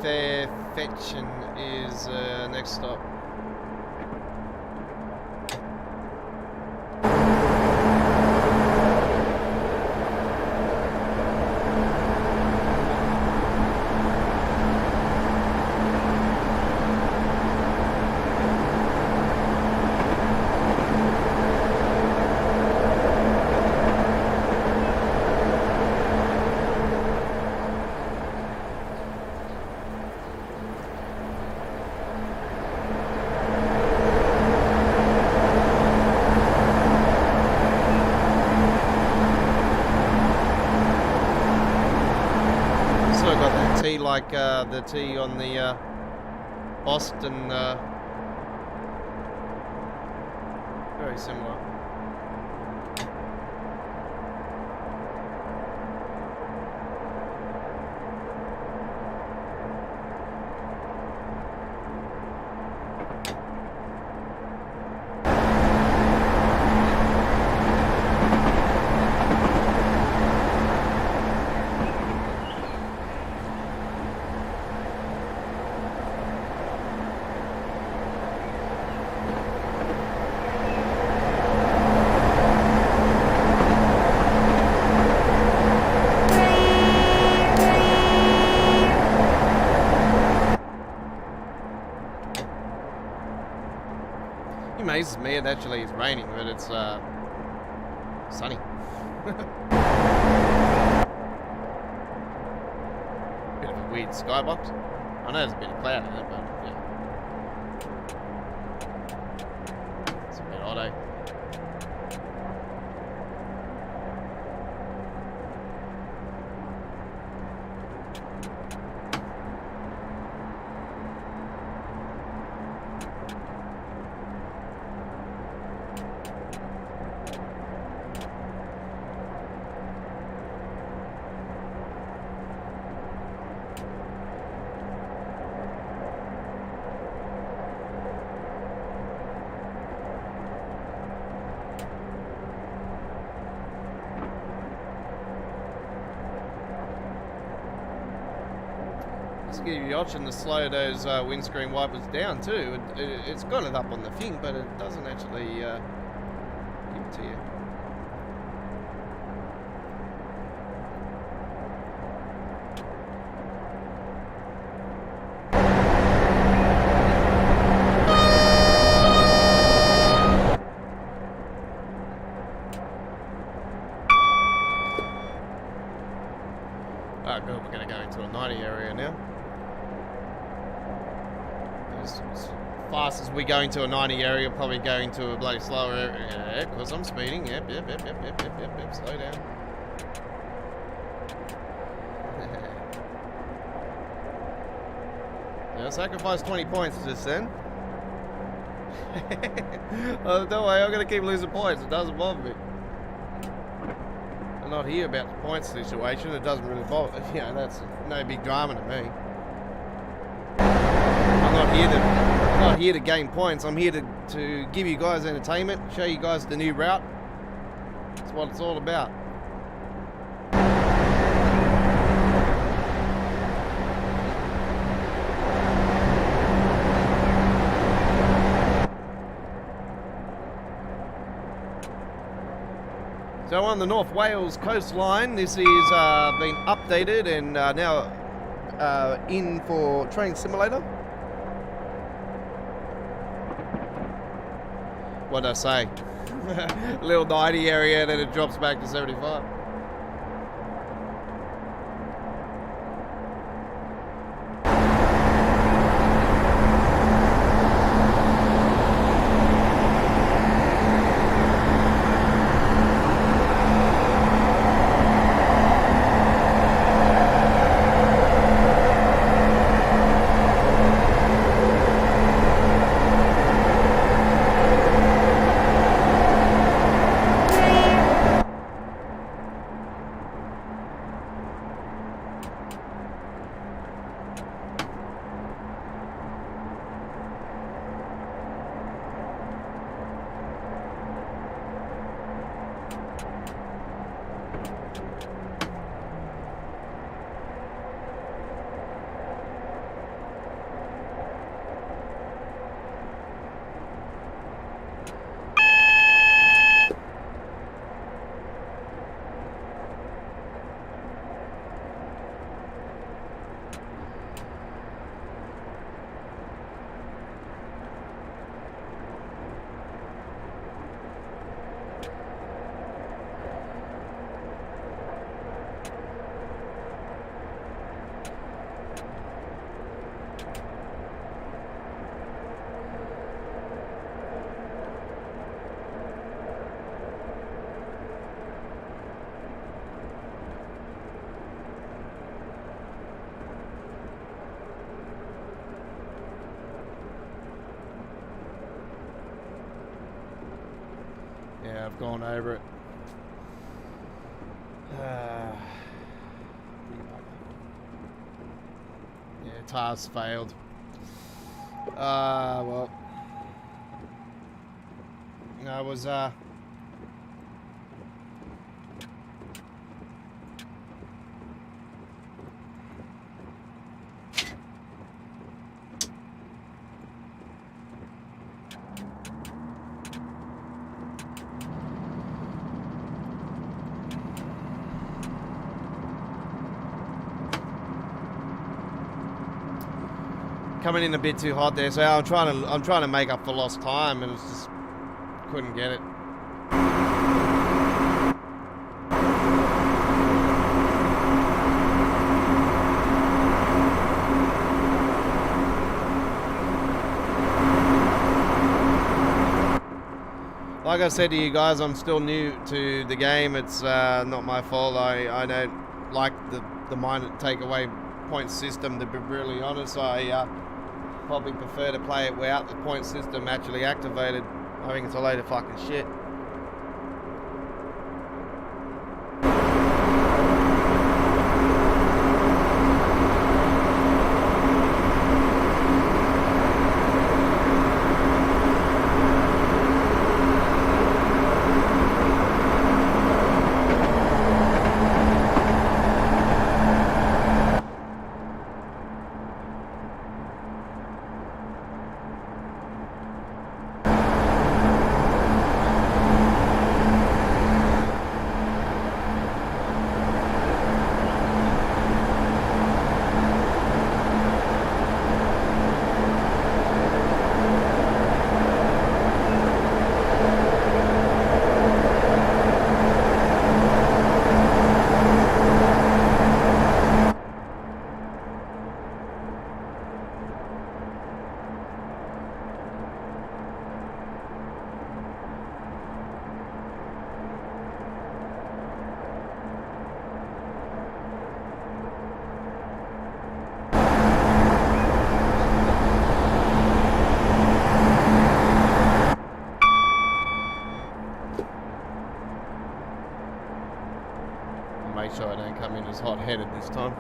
Fairfetchen is next stop. T like the T on the Boston. Very similar. It amazes me it actually is raining, but it's sunny. Bit of a weird skybox. I know there's a bit of cloud in it, but yeah. It's a bit odd, eh? Give you the option to slow those windscreen wipers down too. It's got it up on the thing, but it doesn't actually give it to you. Oh good, we're going to go into a 90 area now. As fast as we go into a 90 area, probably going to a bloody slower area, because I'm speeding. Yep, slow down. Yeah, I sacrificed 20 points just then. Oh, don't worry, I'm going to keep losing points, it doesn't bother me. I'm not here about the points situation, it doesn't really bother, you know, that's no big drama to me. I'm not here to gain points. I'm here to give you guys entertainment, show you guys the new route. That's what it's all about. So on the North Wales coastline, this is been updated and now in for Train Simulator. What did I say? Little 90 area, then it drops back to 75. Yeah, I've gone over it. Yeah, task failed. Well. I was, coming in a bit too hot there, so I'm trying to make up for lost time, and it's just couldn't get it. Like I said to you guys, I'm still new to the game. It's not my fault. I don't like the mind take away point system, to be really honest. I probably prefer to play it without the point system actually activated. I think it's a load of fucking shit. Make sure I don't come in as hot-headed this time.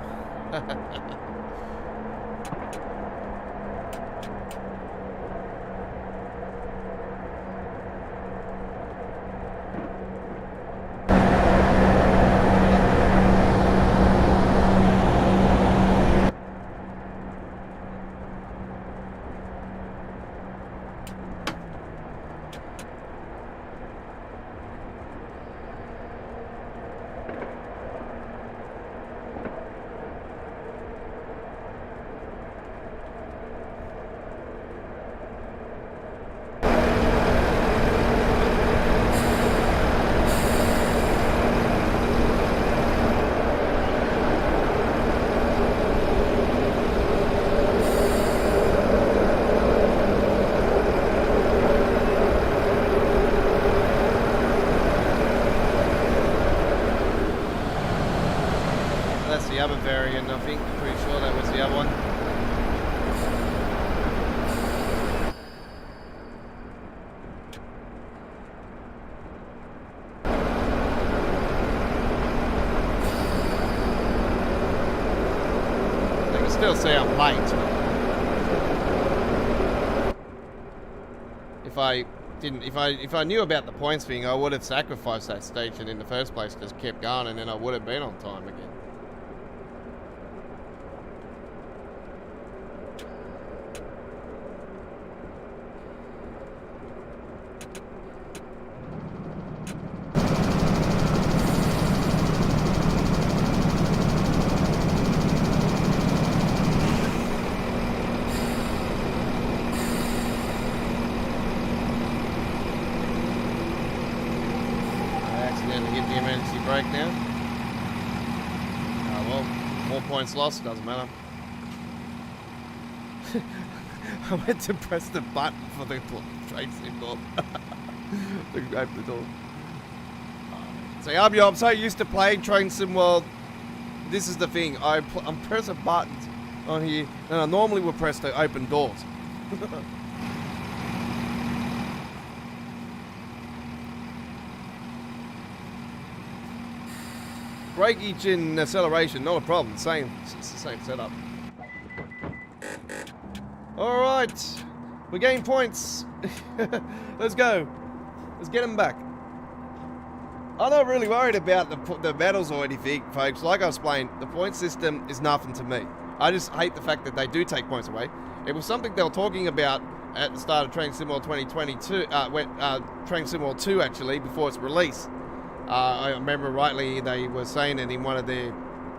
Other variant, I think. I'm pretty sure that was the other one. I can still say I'm late. If I knew about the points thing, I would have sacrificed that station in the first place, just kept going, and then I would have been on time again. Lost, doesn't matter. I went to press the button for the train signal to open the door. So I'm so used to playing Train Sim World. This is the thing. I'm pressing buttons on here, and I normally would press to open doors. breakage and acceleration, not a problem. It's the same setup. All right, we gain points. Let's go. Let's get them back. I'm not really worried about the medals or anything, folks. Like I explained, the point system is nothing to me. I just hate the fact that they do take points away. It was something they were talking about at the start of Train Simulator 2022, Train Simulator 2 actually, before its release. I remember rightly they were saying it in one of their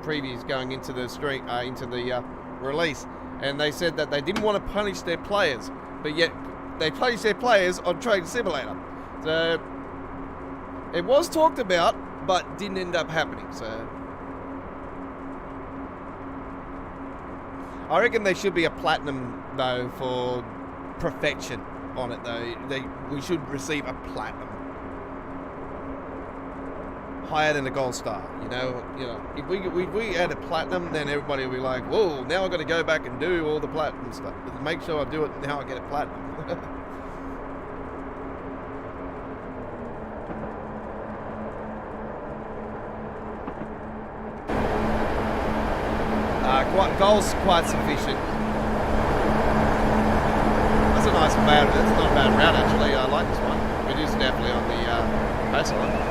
previews going into the release, and they said that they didn't want to punish their players, but yet they punished their players on Train Simulator. So it was talked about, but didn't end up happening. So I reckon there should be a platinum though for perfection on it though. We should receive a platinum, higher than a gold star. You know, if we add a platinum, then everybody will be like, whoa, now I've got to go back and do all the platinum stuff. Make sure I do it now. I get a platinum. Gold's quite sufficient. That's a nice bad. That's not a bad route actually. I like this one. It is definitely on the baseline.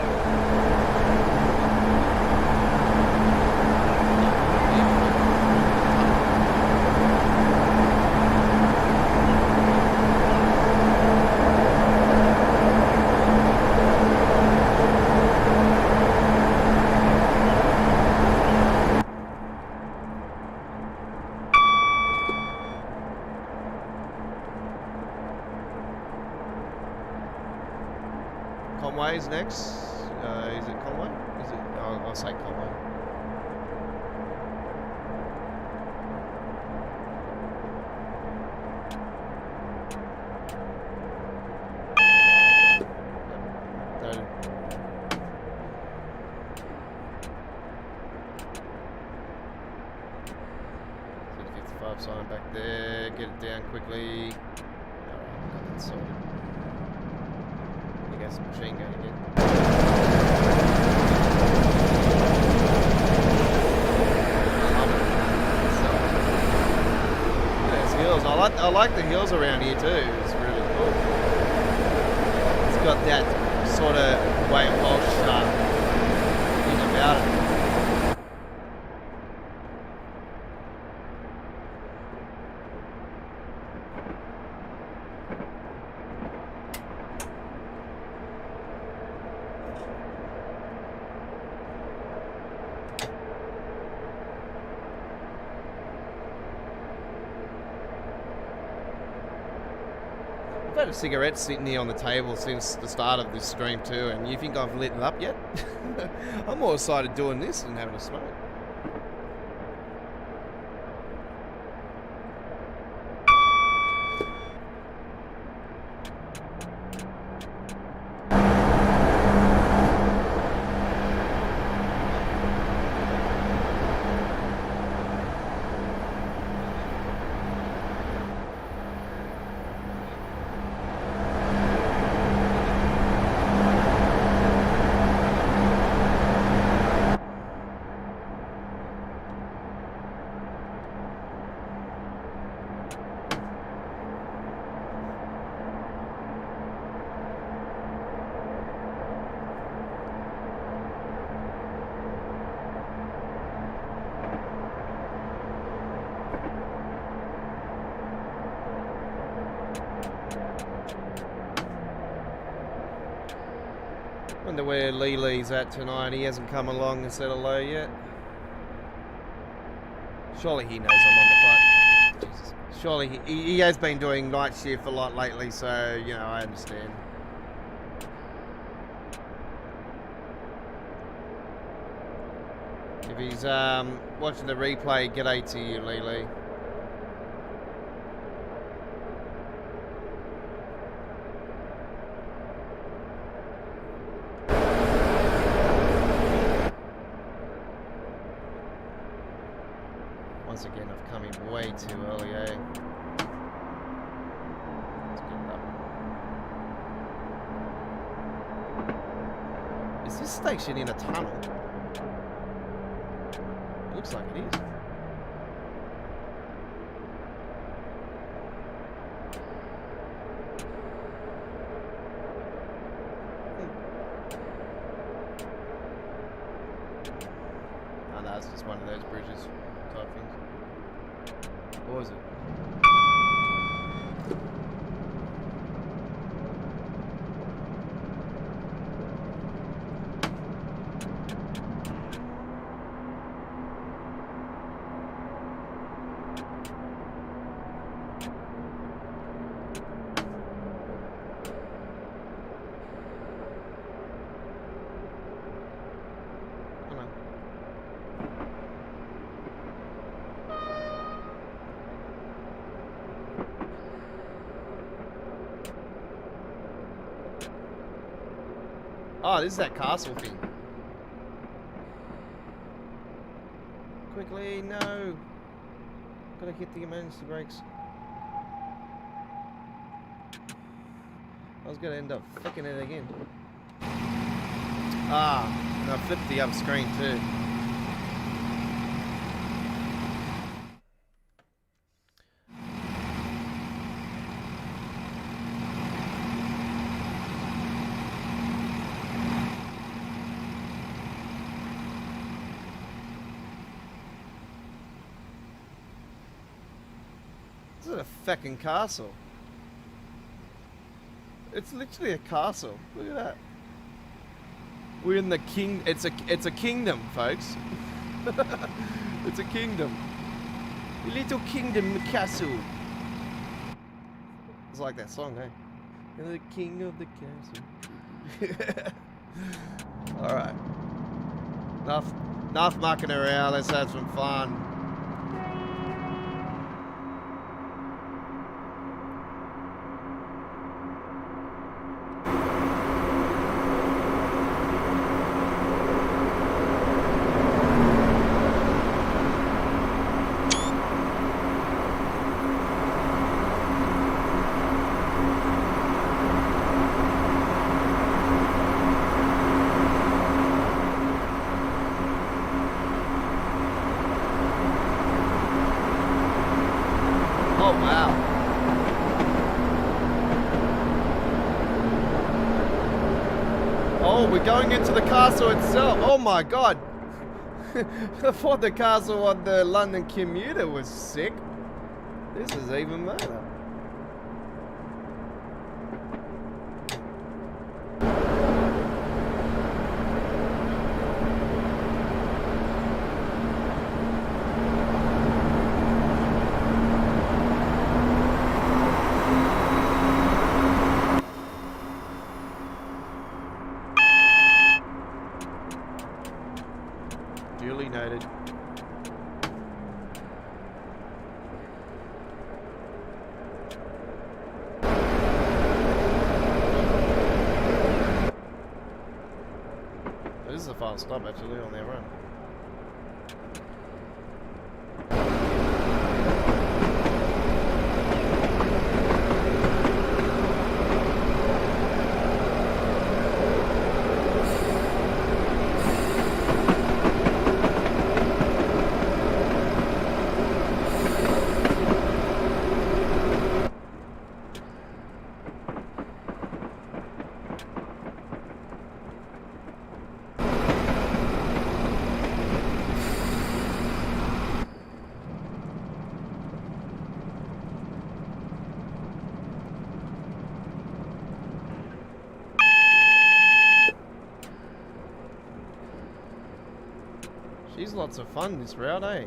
Conway's next. Is it Conway? Is it? Oh, I'll say Conway. Yep. 55 sign back there. Get it down quickly. Alright, got that sorted. Machine gun again. There's hills. I like the hills around here too. It's really cool. It's got that sort of White Walsh thing about it. I've had a cigarette sitting here on the table since the start of this stream too, and you think I've lit it up yet? I'm more excited doing this than having a smoke. Wonder where Lee's at tonight. He hasn't come along and said hello yet. Surely he knows I'm on the front. Jesus. Surely he has been doing night shift a lot lately, so, you know, I understand. If he's watching the replay, g'day to you, Lee. Once again, I've come in way too early, eh? Let's get it up. Is this station in a tunnel? looks like it is. Oh no, it's just one of those bridges type things. What was it? Oh, this is that castle thing. Quickly, no. Gotta hit the emergency brakes. I was gonna end up flicking it again. Ah, and I flipped the other screen too. This is a fucking castle. It's literally a castle. Look at that. We're in the king. It's a kingdom, folks. It's a kingdom. A little kingdom castle. It's like that song, eh? You're the king of the castle. All right. Enough mucking around. Let's have some fun. Oh, wow. Oh, we're going into the castle itself. Oh my god. I thought the castle on the London commuter was sick. This is even better. Duly noted. This is a fast stop actually on their run. She's lots of fun this route, eh?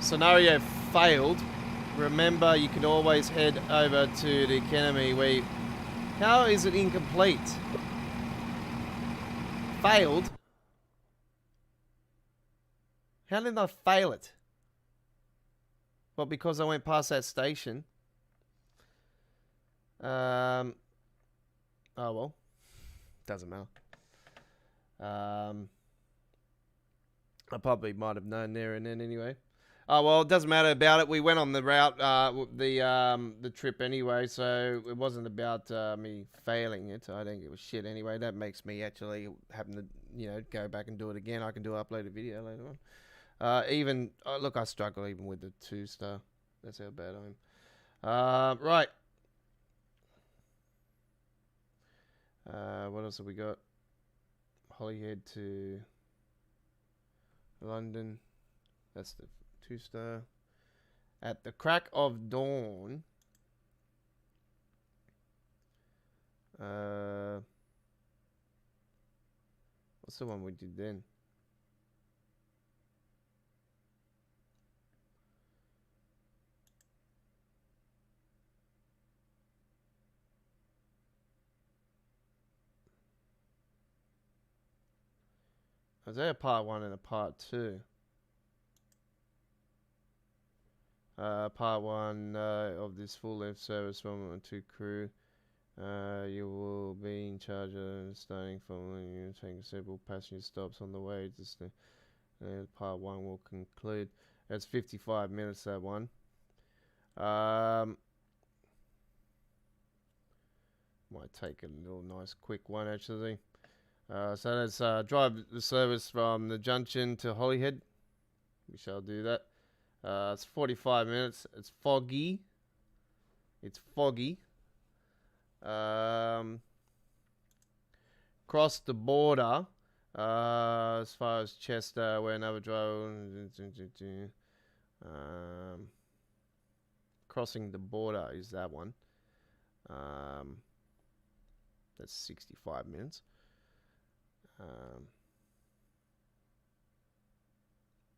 scenario failed. Remember, you can always head over to the academy. How is it incomplete? Failed? How did I fail it? Well, because I went past that station. Oh well. Doesn't matter. I probably might have known there and then anyway. Oh well, it doesn't matter about it. We went on the route, the trip anyway, so it wasn't about me failing it. I don't give a shit anyway. That makes me actually having to, go back and do it again. I can upload a video later on. Look, I struggle even with the 2-star. That's how bad I am. Right. What else have we got? Holyhead to London. That's the 2-star. At the crack of dawn. What's the one we did then? Was there a part 1 and a part 2? Part 1 of this full-length service from to crew. You will be in charge of starting from you taking several passenger stops on the way. Part 1 will conclude. That's 55 minutes, that one. Might take a little nice quick one actually. So let's drive the service from the junction to Holyhead. We shall do that. It's 45 minutes. It's foggy. Cross the border as far as Chester, where another driver. Crossing the border is that one. That's 65 minutes.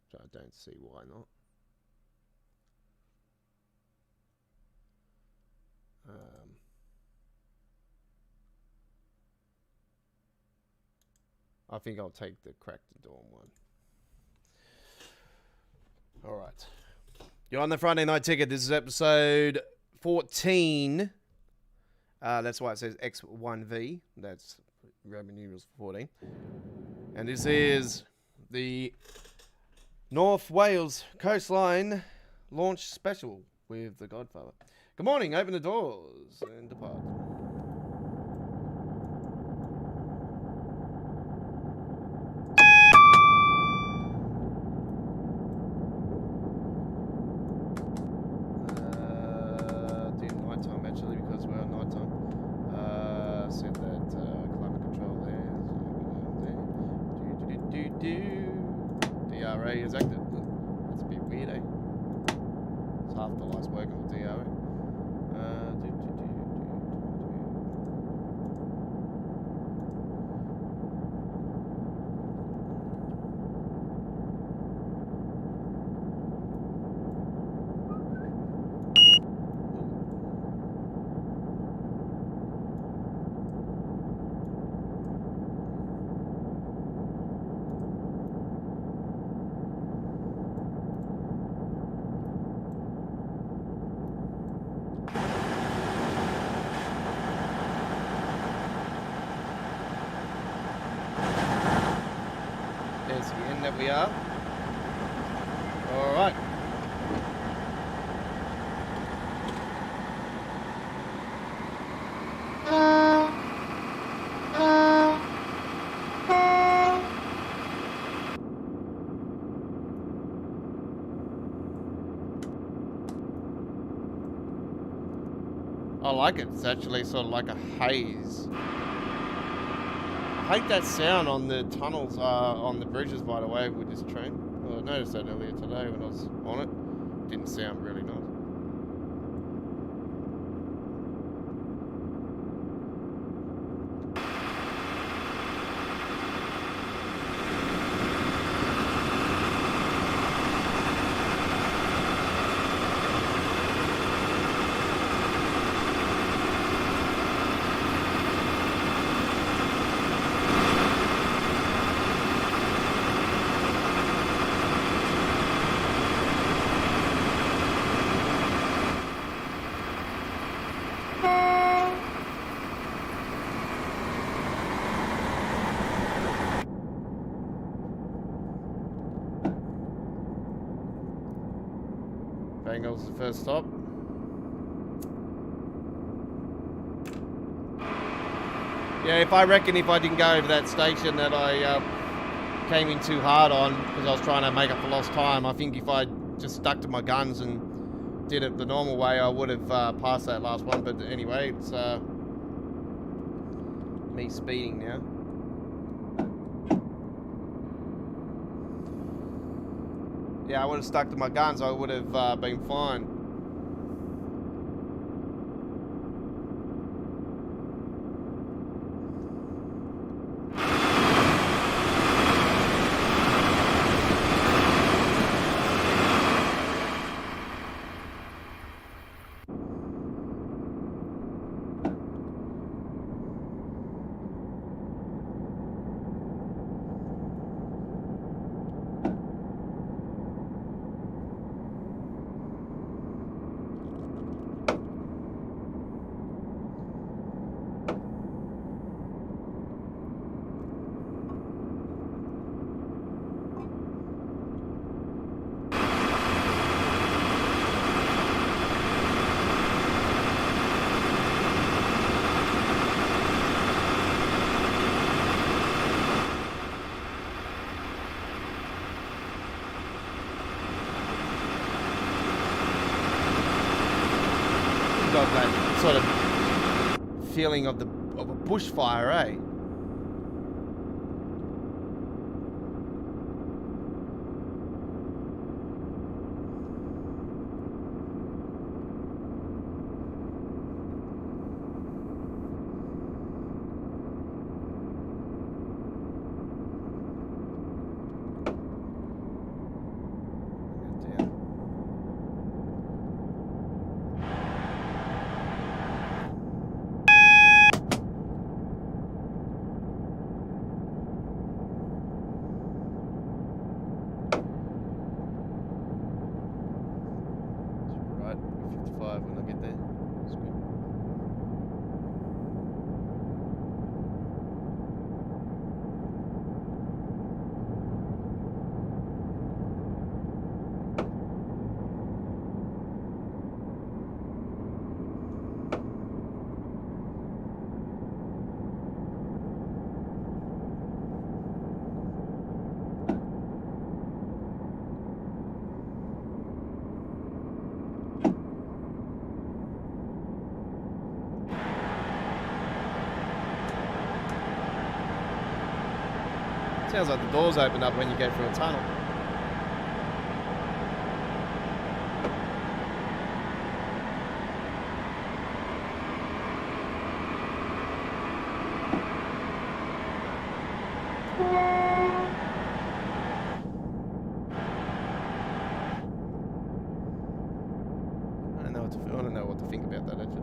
So I don't see why not. I think I'll take the crack the dawn one. All right. You're on the Friday Night Ticket. This is episode 14. That's why it says XIV. That's Roman numerals 14. And this is the North Wales Coastline launch special with The Godfather. Good morning. Open the doors and depart. Nighttime actually, because we're on nighttime. Set that climate control there. DRA is active. That's a bit weird, eh? It's half the lights working with DRA. That we are. All right. I like it. It's actually sort of like a haze. I hate that sound on the tunnels, on the bridges, by the way, with this train. Well, I noticed that earlier today when I was on it. Didn't sound really nice. Bangles the first stop. Yeah, if I didn't go over that station that I came in too hard on because I was trying to make up for lost time, I think if I just stuck to my guns and did it the normal way, I would have passed that last one. But anyway, it's me speeding now. Yeah, I would have stuck to my guns. I would have been fine. Got that sort of feeling of a bushfire, eh? When I get there. It's good. Sounds like the doors open up when you go through a tunnel. I don't know what to think about that actually.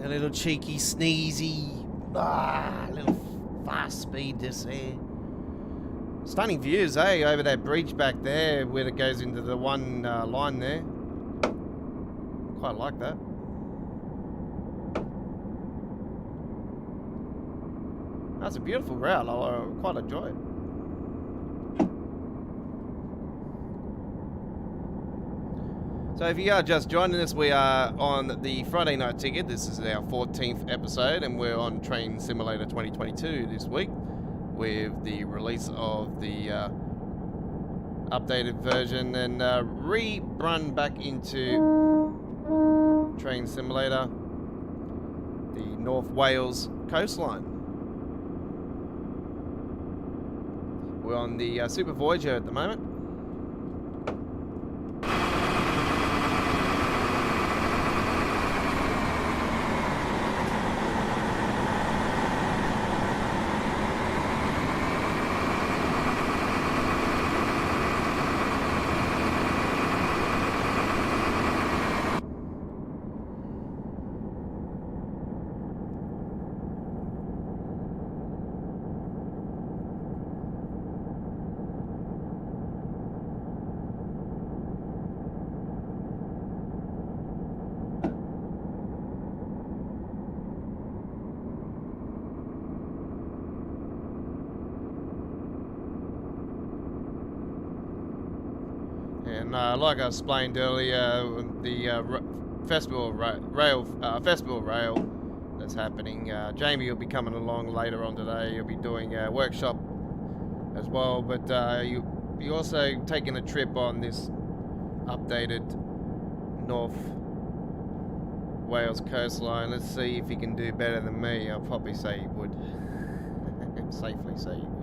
A little cheeky, sneezy, little fast speed just there. Stunning views, eh? Over that bridge back there where it goes into the one line there. Quite like that. That's a beautiful route. I quite enjoy it. So if you are just joining us, we are on the Friday Night Ticket. This is our 14th episode, and we're on Train Simulator 2022 this week with the release of the updated version and rerun back into Train Simulator, the North Wales coastline. We're on the Super Voyager at the moment. And like I explained earlier, the festival rail that's happening. Jamie will be coming along later on today. He'll be doing a workshop as well. But you also taking a trip on this updated North Wales coastline. Let's see if he can do better than me. I'll probably say he would. Safely say he would.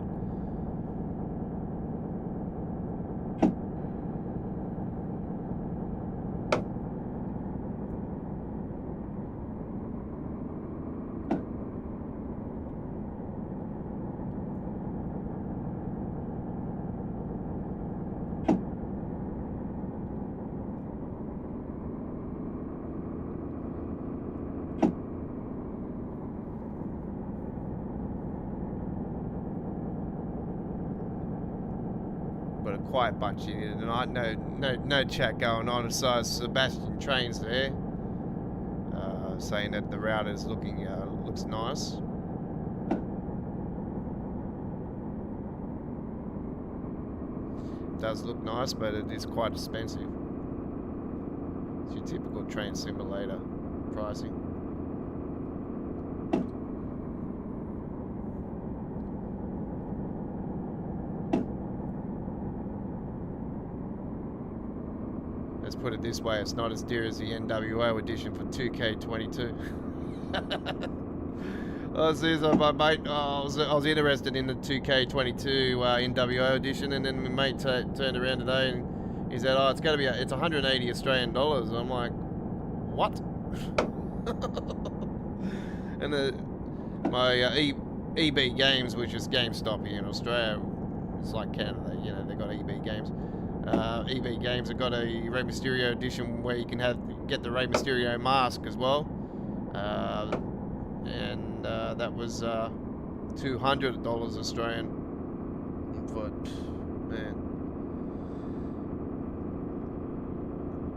But a quiet bunch in here tonight. No chat going on. So Sebastian Trains there, saying that the route is looks nice. It does look nice, but it is quite expensive. It's your typical Train Simulator pricing. Let's put it this way, it's not as dear as the NWO edition for 2K22. Oh, see, so my mate, I was interested in the 2K22 NWO edition, and then my mate turned around today and he said, "Oh, it's 180 Australian dollars." I'm like, what? And my EB Games, which is GameStop here in Australia, it's like Canada, you know, they got EB Games. EB Games have got a Rey Mysterio edition where you can get the Rey Mysterio mask as well, and that was $200 Australian. But man,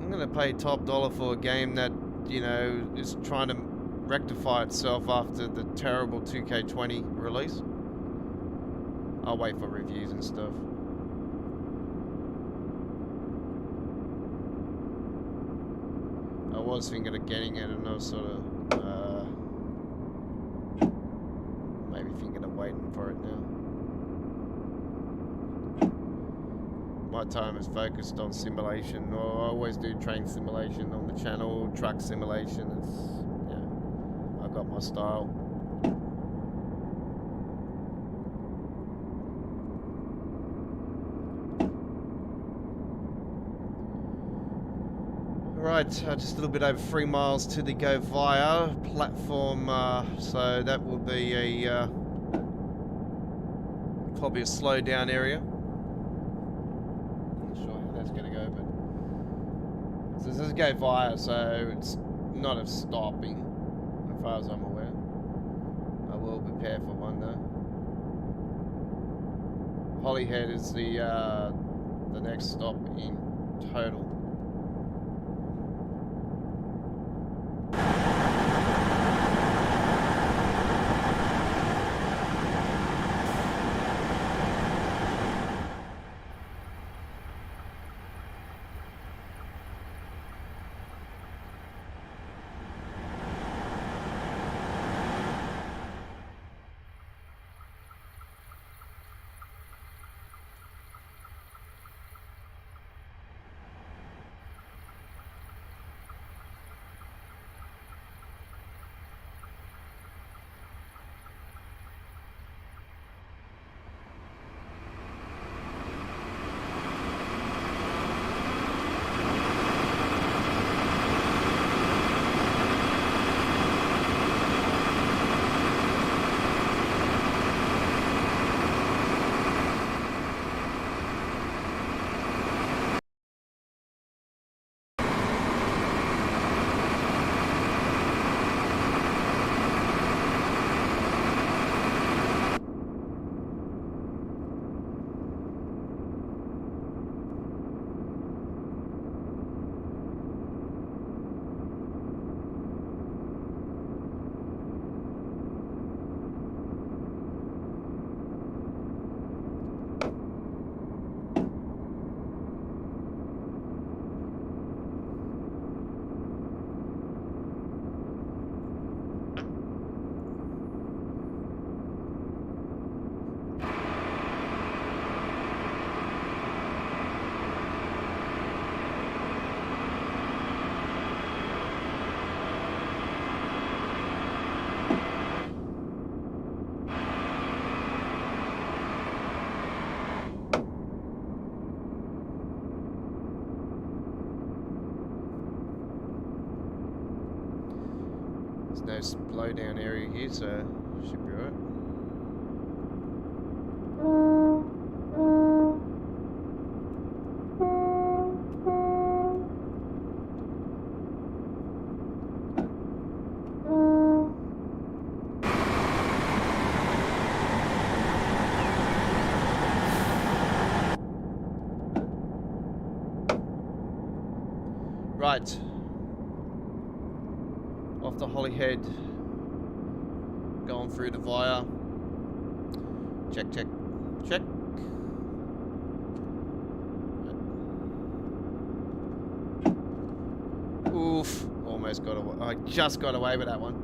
I'm gonna pay top dollar for a game that, you know, is trying to rectify itself after the terrible 2K20 release. I'll wait for reviews and stuff. I was thinking of getting it, and I was sort of maybe thinking of waiting for it now. My time is focused on simulation. I always do train simulation on the channel, truck simulation. It's, yeah, I got my style. Right, just a little bit over 3 miles to the Go Via platform, so that will be a probably a slow down area. Not sure how that's going to go, but so this is Go Via, so it's not a stopping far as I'm aware. I will prepare for one though. Holyhead is the next stop in total. There's no blow down area here, so should be alright. Right. Off to Holyhead. Going through the via. Check, check, check. Oof. Almost got away. I just got away with that one.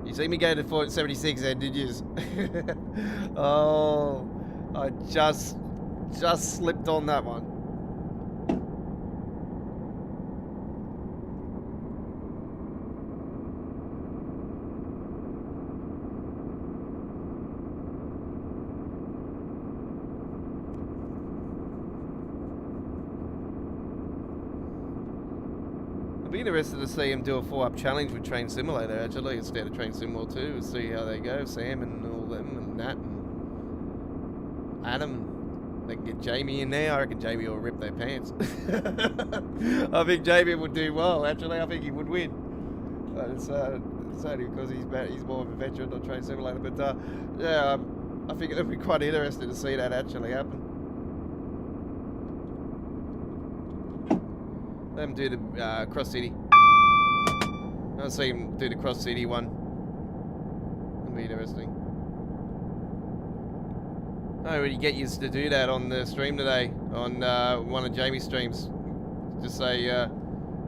You see me go to 476 then, did you? Oh, I just slipped on that one. I'd be interested to see him do a 4-up challenge with Train Simulator actually instead of Train Sim World 2 and see how they go. Sam and all them and Nat and Adam. They can get Jamie in there. I reckon Jamie will rip their pants. I think Jamie would do well. Actually, I think he would win. It's only because he's more of a veteran on Train Simulator. But yeah, I think it'd be quite interesting to see that actually happen. Let him do the Cross City. I'll see him do the Cross City one. It'll be interesting. I already get used to do that on the stream today, on one of Jamie's streams. Just say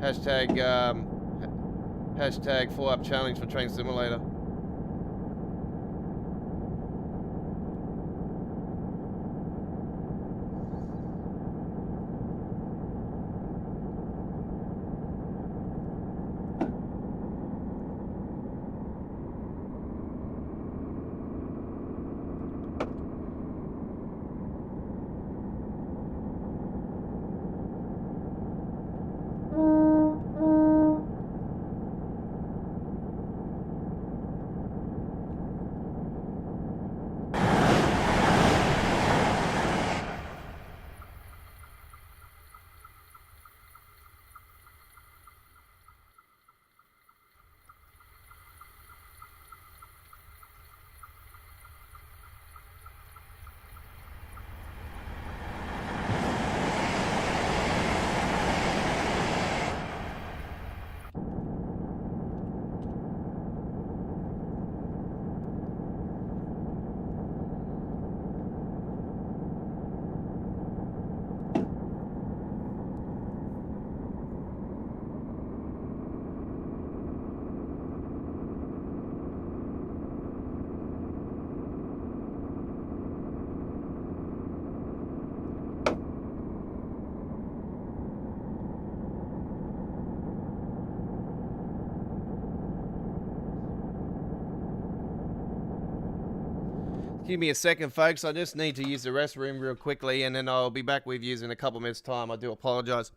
hashtag 4-up challenge for Train Simulator. Give me a second, folks. I just need to use the restroom real quickly, and then I'll be back with you in a couple minutes' time. I do apologise.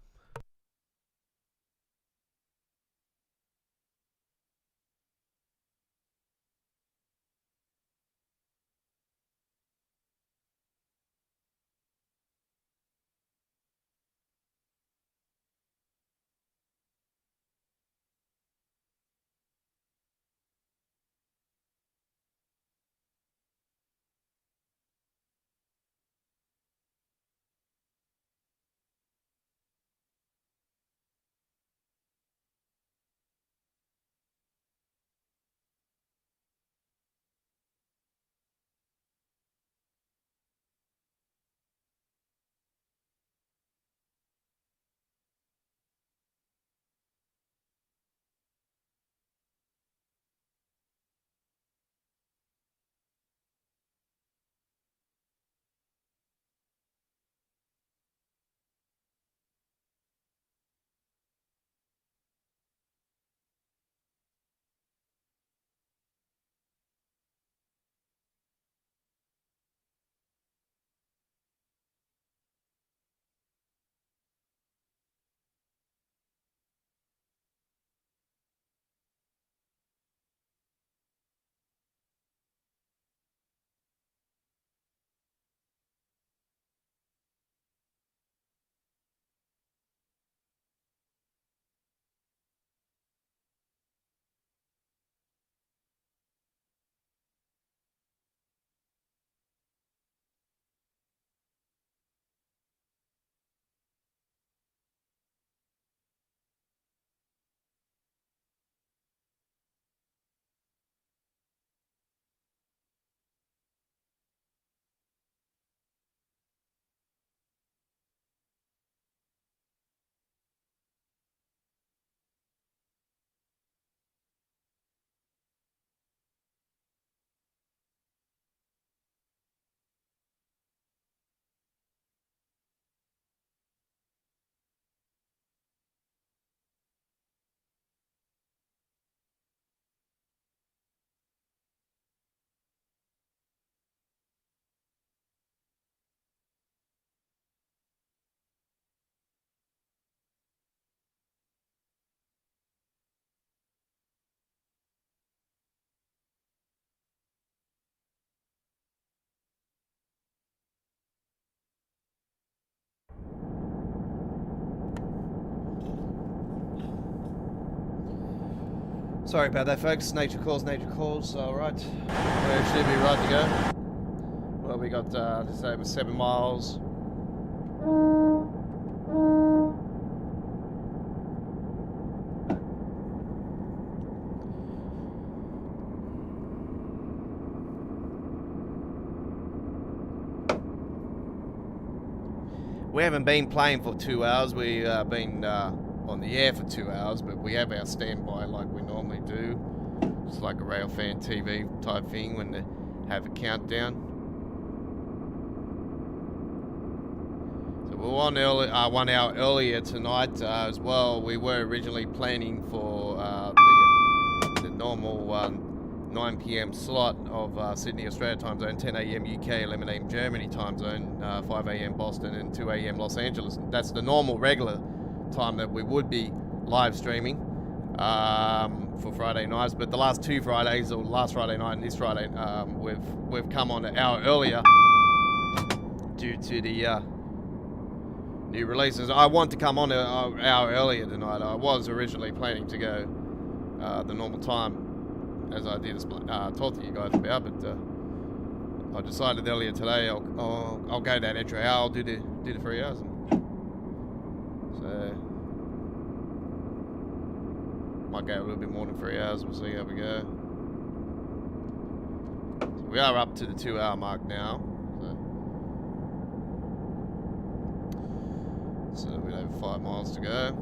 Sorry about that, folks. Nature calls. All right. We should be right to go. Well, we got just over 7 miles. We haven't been playing for 2 hours. We've been on the air for 2 hours, but we have our standby like we normally do. It's like a Railfan TV type thing when they have a countdown. So we're on 1 hour earlier tonight as well. We were originally planning for the normal 9 p.m. slot of Sydney, Australia time zone, 10 a.m. UK, 11 a.m. Germany time zone, 5 a.m. Boston, and 2 a.m. Los Angeles. That's the normal regular time that we would be live streaming for Friday nights. But the last 2 Fridays, or last Friday night and this Friday, we've come on an hour earlier due to the new releases. I want to come on an hour earlier tonight. I was originally planning to go the normal time, as I did talk to you guys about, but I decided earlier today I'll go that extra hour. I'll do the 3 hours. So might go a little bit more than 3 hours. We'll see how we go. So we are up to the 2 hour mark now. So we have 5 miles to go.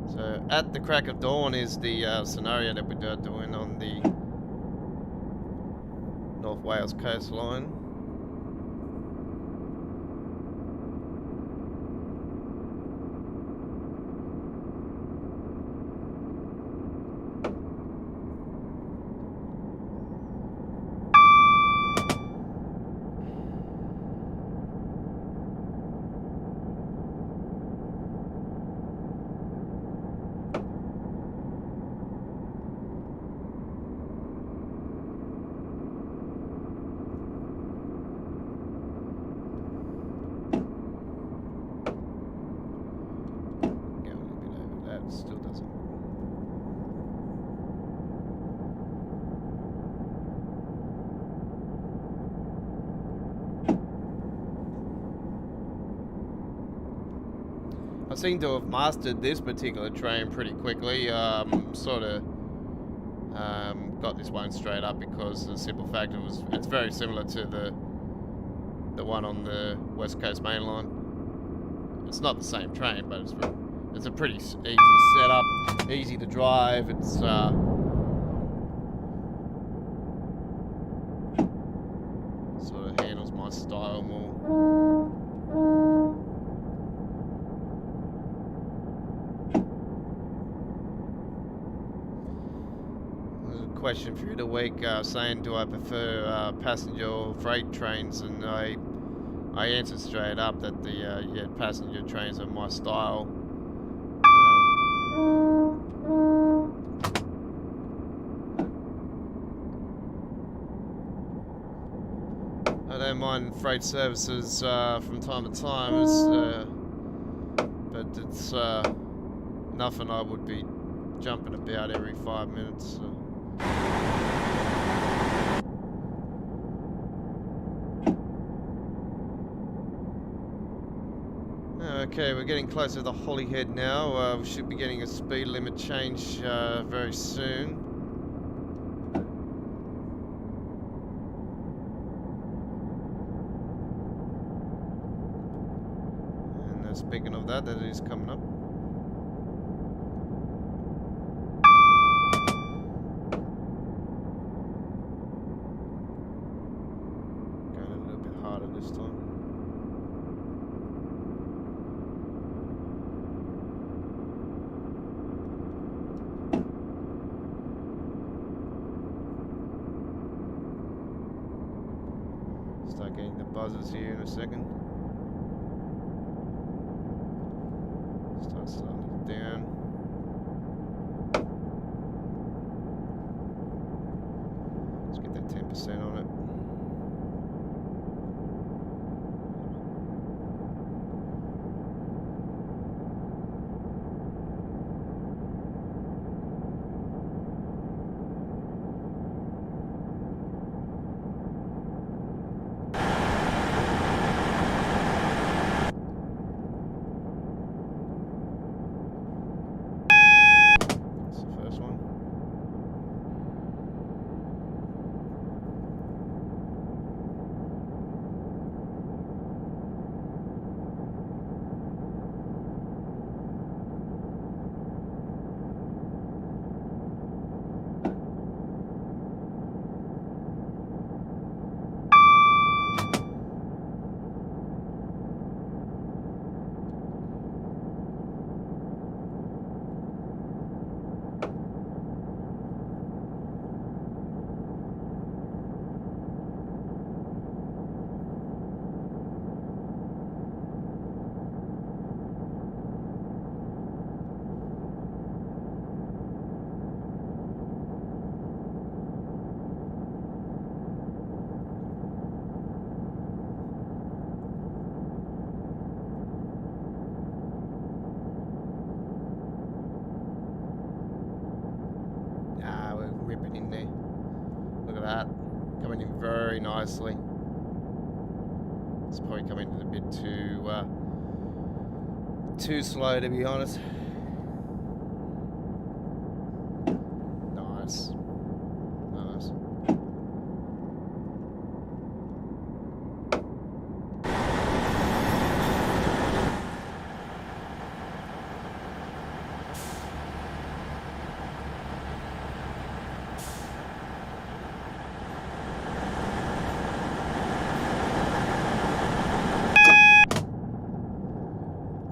So at the crack of dawn is the scenario that we're doing on the North Wales coastline. Still doesn't. I seem to have mastered this particular train pretty quickly. Sort of got this one straight up because the simple fact it's very similar to the one on the West Coast Main Line. It's not the same train, but it's a pretty easy setup, easy to drive. It's sort of handles my style more. There's a question for you the week saying, do I prefer passenger or freight trains? And I answered straight up that the passenger trains are my style. I don't mind freight services from time to time, but it's nothing I would be jumping about every 5 minutes. So. Okay, we're getting closer to the Holyhead now. We should be getting a speed limit change very soon. And speaking of that, that is coming up. Going a little bit harder this time. Start getting the buzzers here in a second. Start slowing it down. Let's get that 10% on it. Ripping in there. Look at that. Coming in very nicely. It's probably coming in a bit too slow, to be honest. Nice. Nice.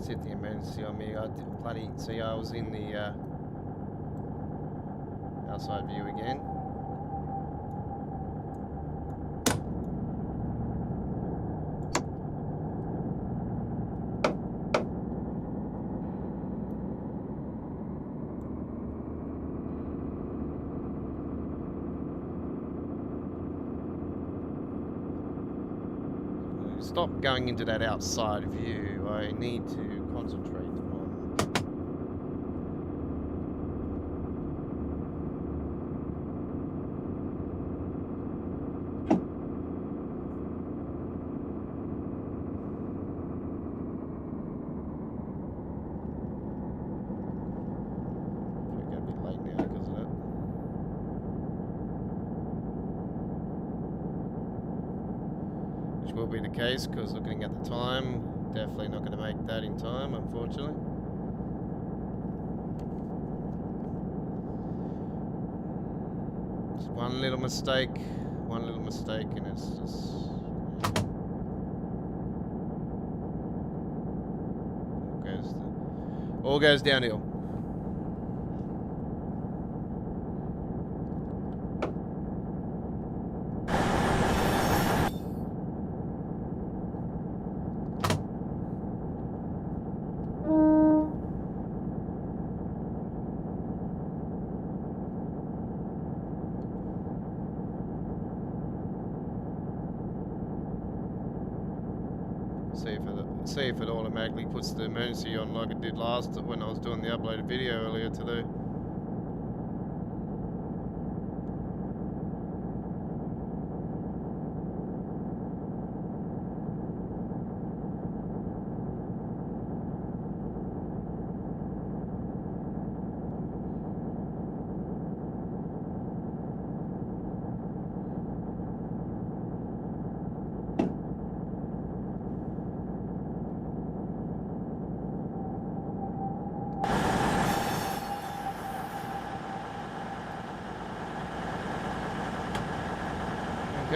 Let's hit the emergency on me. I did bloody... See, I was in the outside view again. Stop going into that outside view. I need to concentrate on... We're getting a bit late now because of that. Which will be the case, because looking at the time, definitely not going to make that in time, unfortunately. Just one little mistake, and it's just... all goes downhill. See if it automatically puts the emergency on like it did last when I was doing the uploaded video earlier today.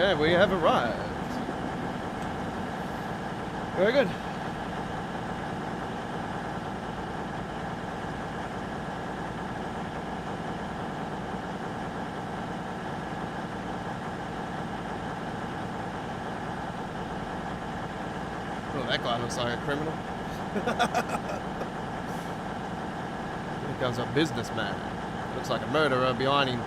Okay, we have arrived. Very good. Oh, that guy looks like a criminal. Here comes a businessman. Looks like a murderer behind him.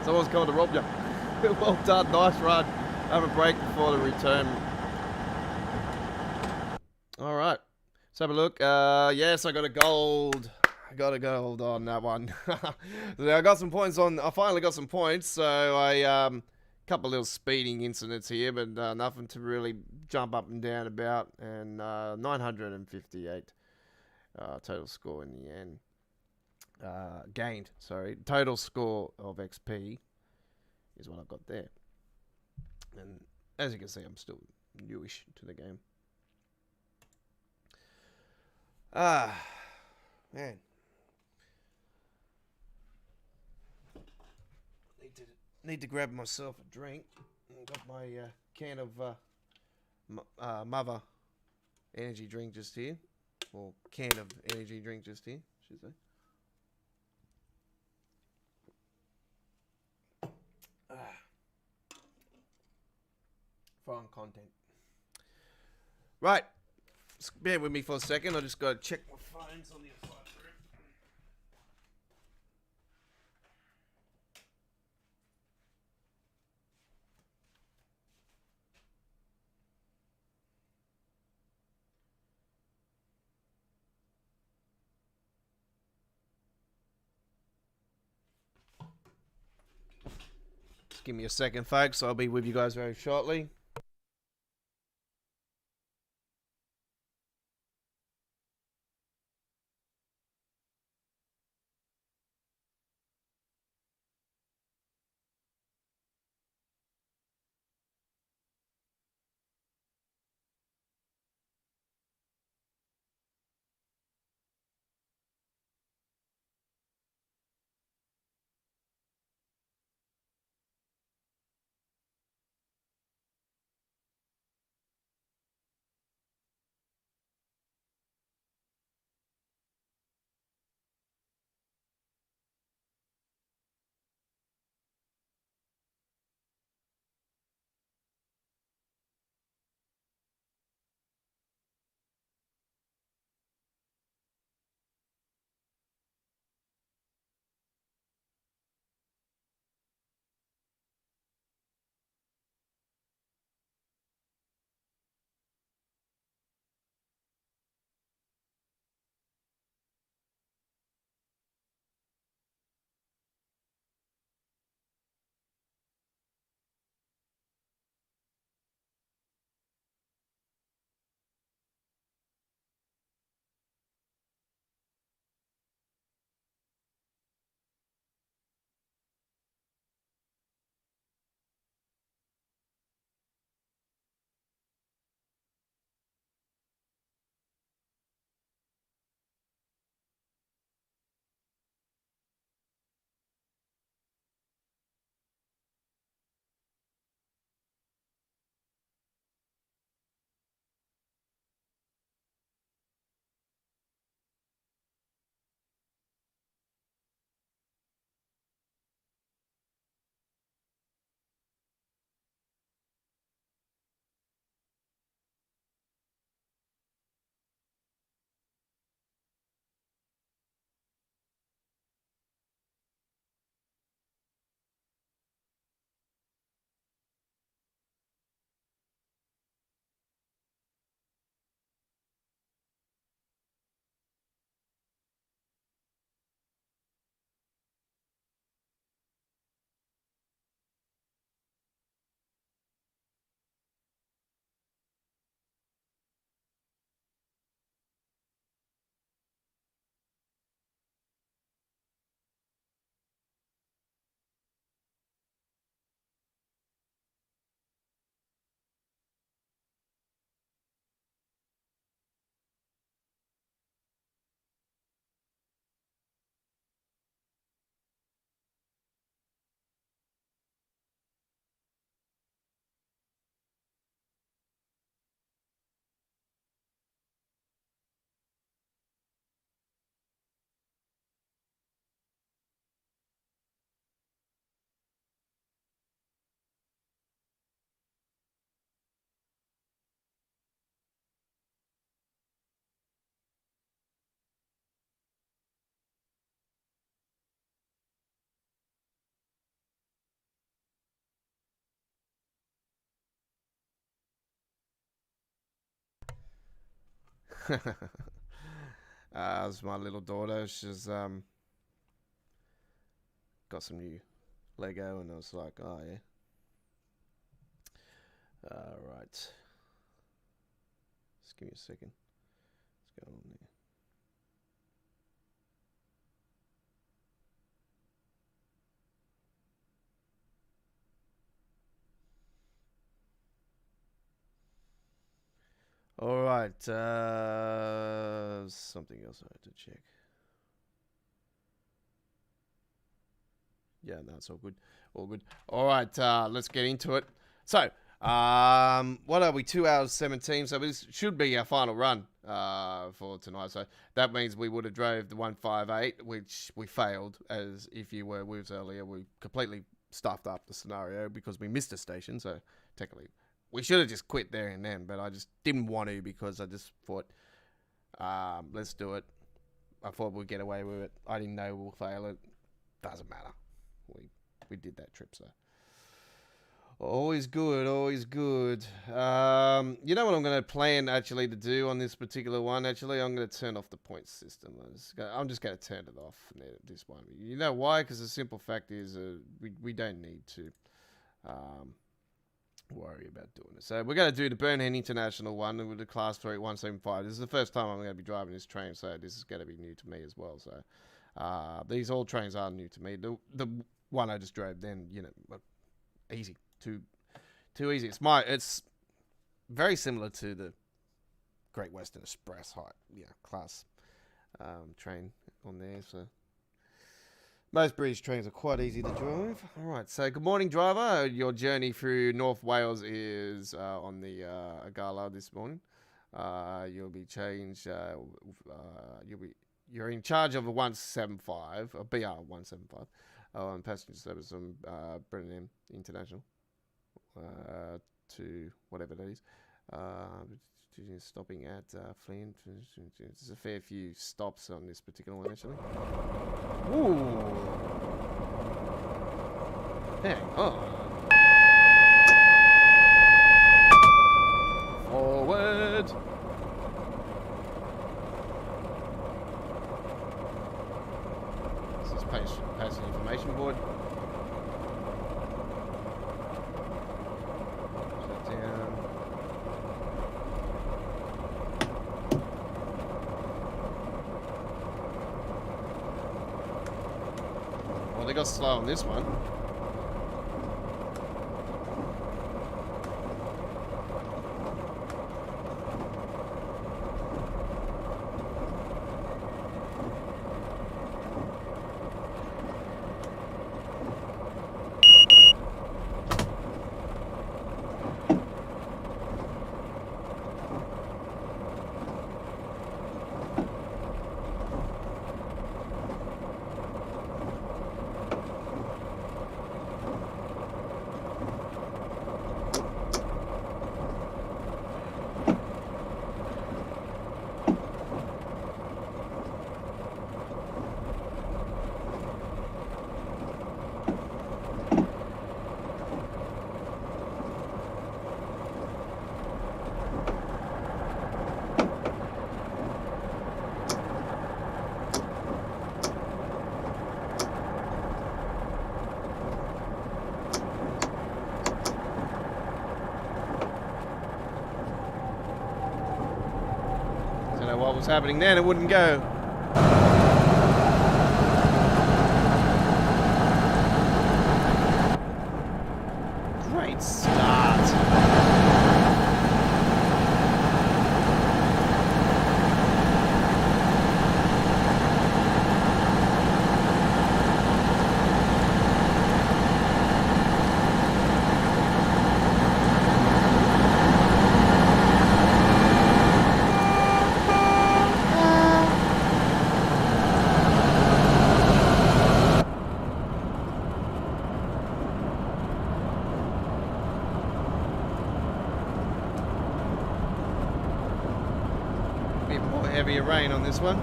Someone's coming to rob you. Well done, nice run. Have a break before the return. Alright, let's have a look. Yes, I got a gold. I got a gold on that one. So I got some points on. I finally got some points. So I couple little speeding incidents here, but nothing to really jump up and down about. And 958 total score in the end. Gained, sorry. Total score of XP is what I've got there. And as you can see, I'm still newish to the game. Man. Need to grab myself a drink. I've got my can of Mother energy drink just here. Or can of energy drink just here, I should say. Foreign content. Right. Just bear with me for a second. I just got to check my phones on the other side of the room. Just give me a second, folks. I'll be with you guys very shortly. It's my little daughter. She's got some new Lego, and I was like, oh yeah. Right. Just give me a second. What's going on there? All right. Something else I had to check. Yeah, no, it's all good. All good. All right, let's get into it. So, what are we? 2 hours 17. So this should be our final run for tonight. So that means we would have drove the 158, which we failed. As if you were with us earlier, we completely stuffed up the scenario because we missed a station. So technically, we should have just quit there and then, but I just didn't want to because I just thought, let's do it. I thought we'd get away with it. I didn't know we'll fail it. Doesn't matter. We did that trip, so always good, always good. You know what I'm going to plan actually to do on this particular one? Actually, I'm going to turn off the point system. I'm just going to turn it off this one. You know why? Because the simple fact is we don't need to worry about doing it. So we're going to do the Burnham International one with the Class 3 175. This is the first time I'm going to be driving this train, so this is going to be new to me as well. So these all trains are new to me. The one I just drove then, you know, easy, too easy. It's very similar to the Great Western Express class train on there. So most British trains are quite easy to drive. All right, so good morning, driver. Your journey through North Wales is on the Agala this morning. You'll be changed. You're in charge of a 175, a BR 175, on passenger service on Burnham International to whatever that is. Stopping at Flint. There's a fair few stops on this particular one, actually. Ooh. Hang on. Forward. This is passenger information board. Shut down. Well, they got slow on this one. What was happening then, it wouldn't go. Great start. Heavier rain on this one.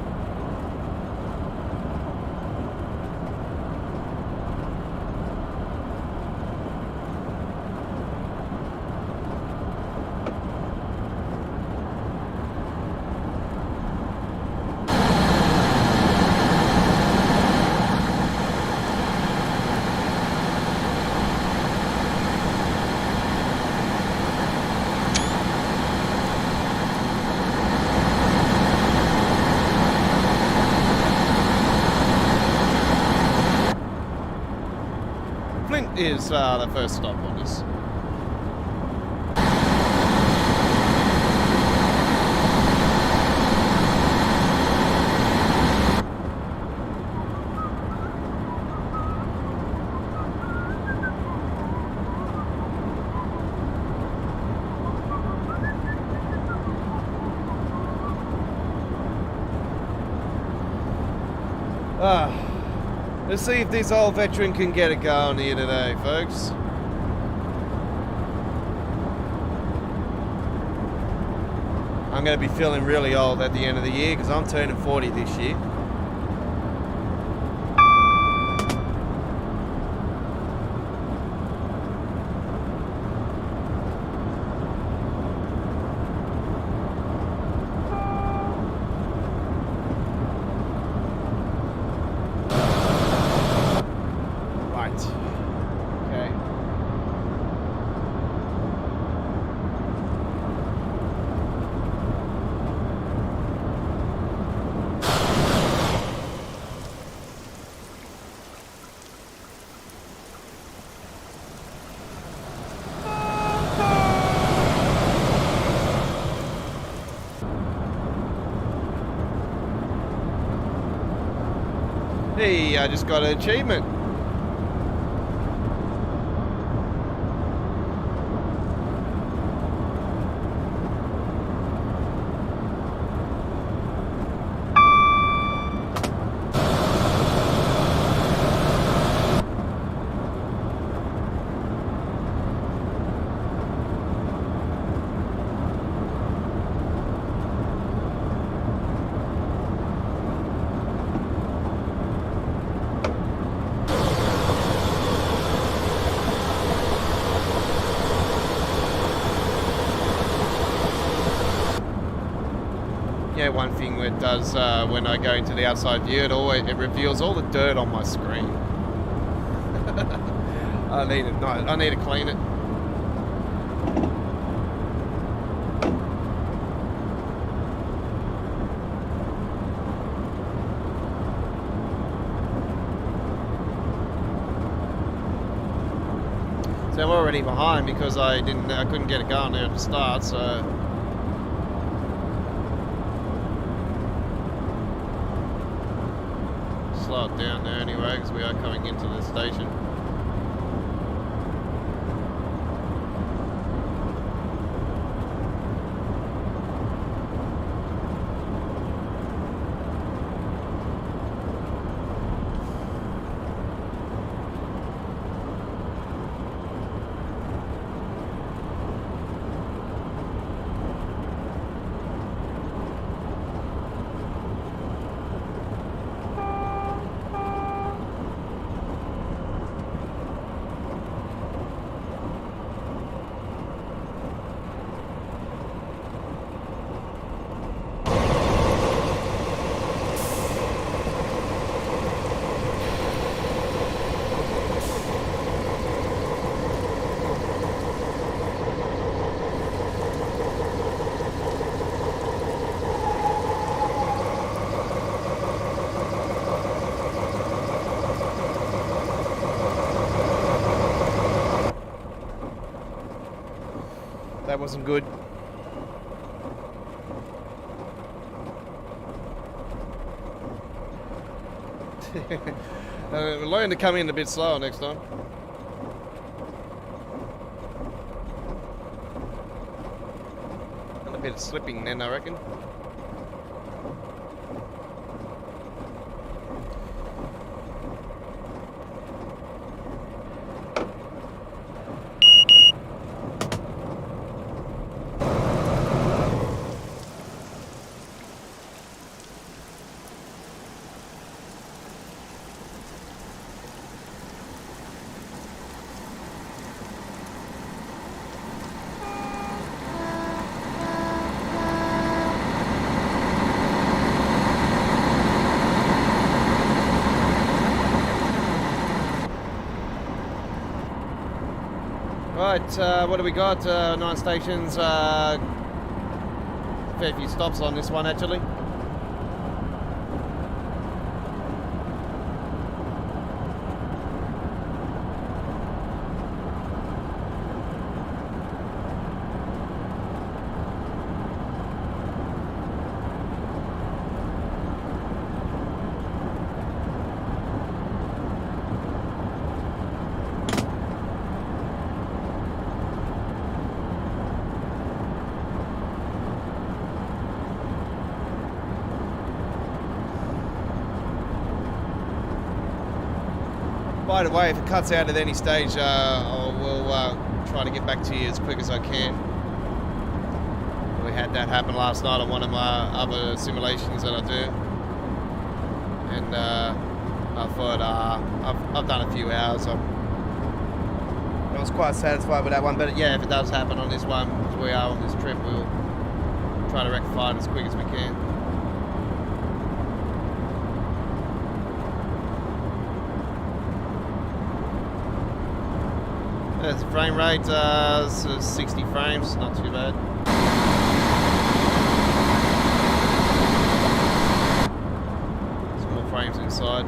is the first stop on this. Let's see if this old veteran can get it going here today, folks. I'm going to be feeling really old at the end of the year because I'm turning 40 this year. Hey, I just got an achievement. Yeah, one thing it does when I go into the outside view, it reveals all the dirt on my screen. I need to clean it. So I'm already behind because I couldn't get it going there at the start, so. Slow it down there anyway because we are coming into the station. That wasn't good. Learn to come in a bit slower next time. And a bit of slipping then, I reckon. Right, what do we got? 9 stations, fair few stops on this one actually. By the way, if it cuts out at any stage, I will try to get back to you as quick as I can. We had that happen last night on one of my other simulations that I do, and I thought I've done a few hours. I was quite satisfied with that one, but yeah, if it does happen on this one, as we are on this trip, we'll try to rectify it as quick as we can. There's the frame rate, 60 frames, not too bad. Some more frames inside.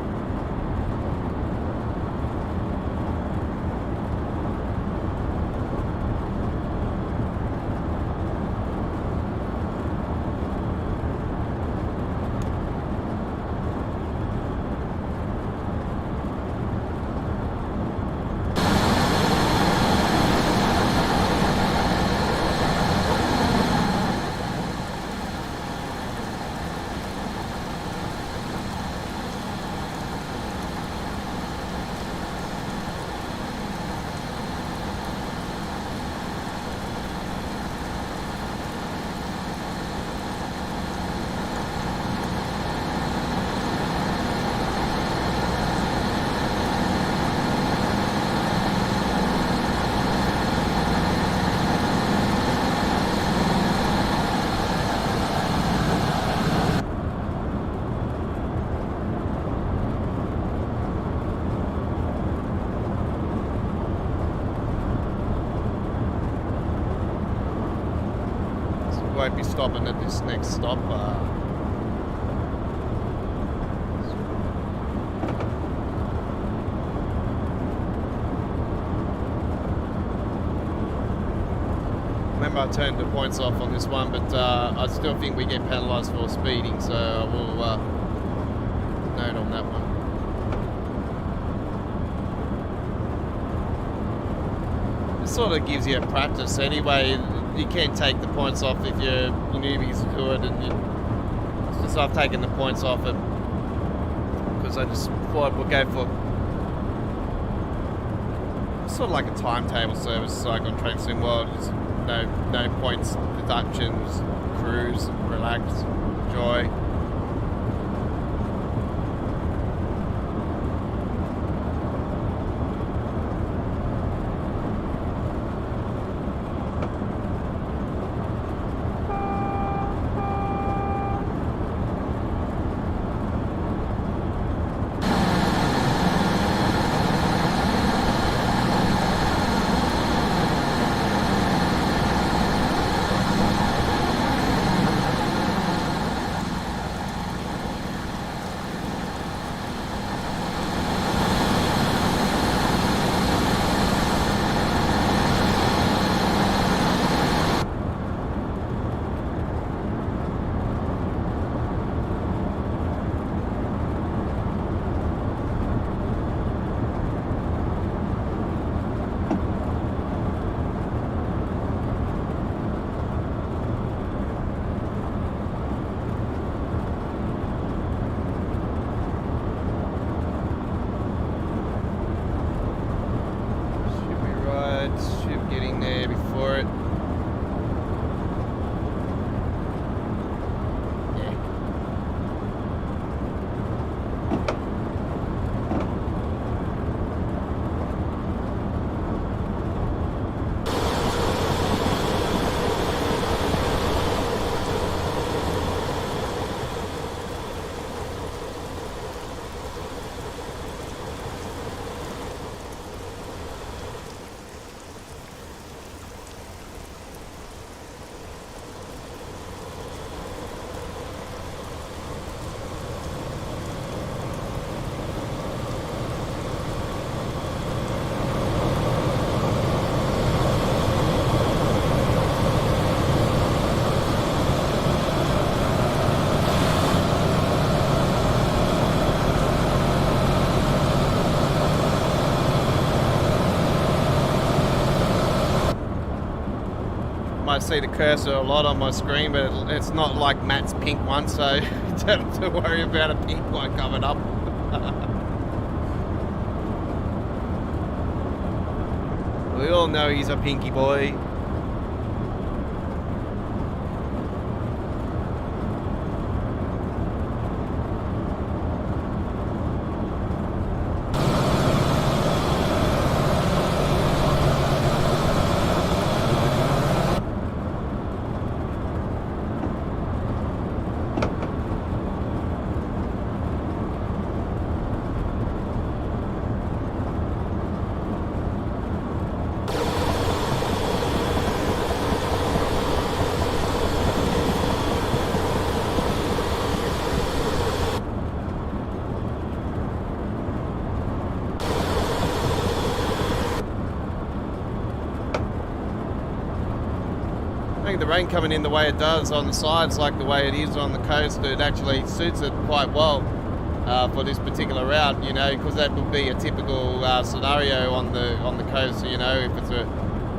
Won't be stopping at this next stop. Remember, I turned the points off on this one, but I still think we get penalised for speeding, so I will note on that one. It sort of gives you a practice anyway. You can take the points off if you're newbies to it, and since I've taken the points off it because I just thought we'll go for sort of like a timetable service, like on Train Sim World. Just no points deductions, cruise, relax, enjoy. I see the cursor a lot on my screen, but it's not like Matt's pink one, so you don't have to worry about a pink one coming up. We all know he's a pinky boy. I think the rain coming in the way it does on the sides, like the way it is on the coast, it actually suits it quite well for this particular route, you know, because that would be a typical scenario on the coast, you know, if it's a,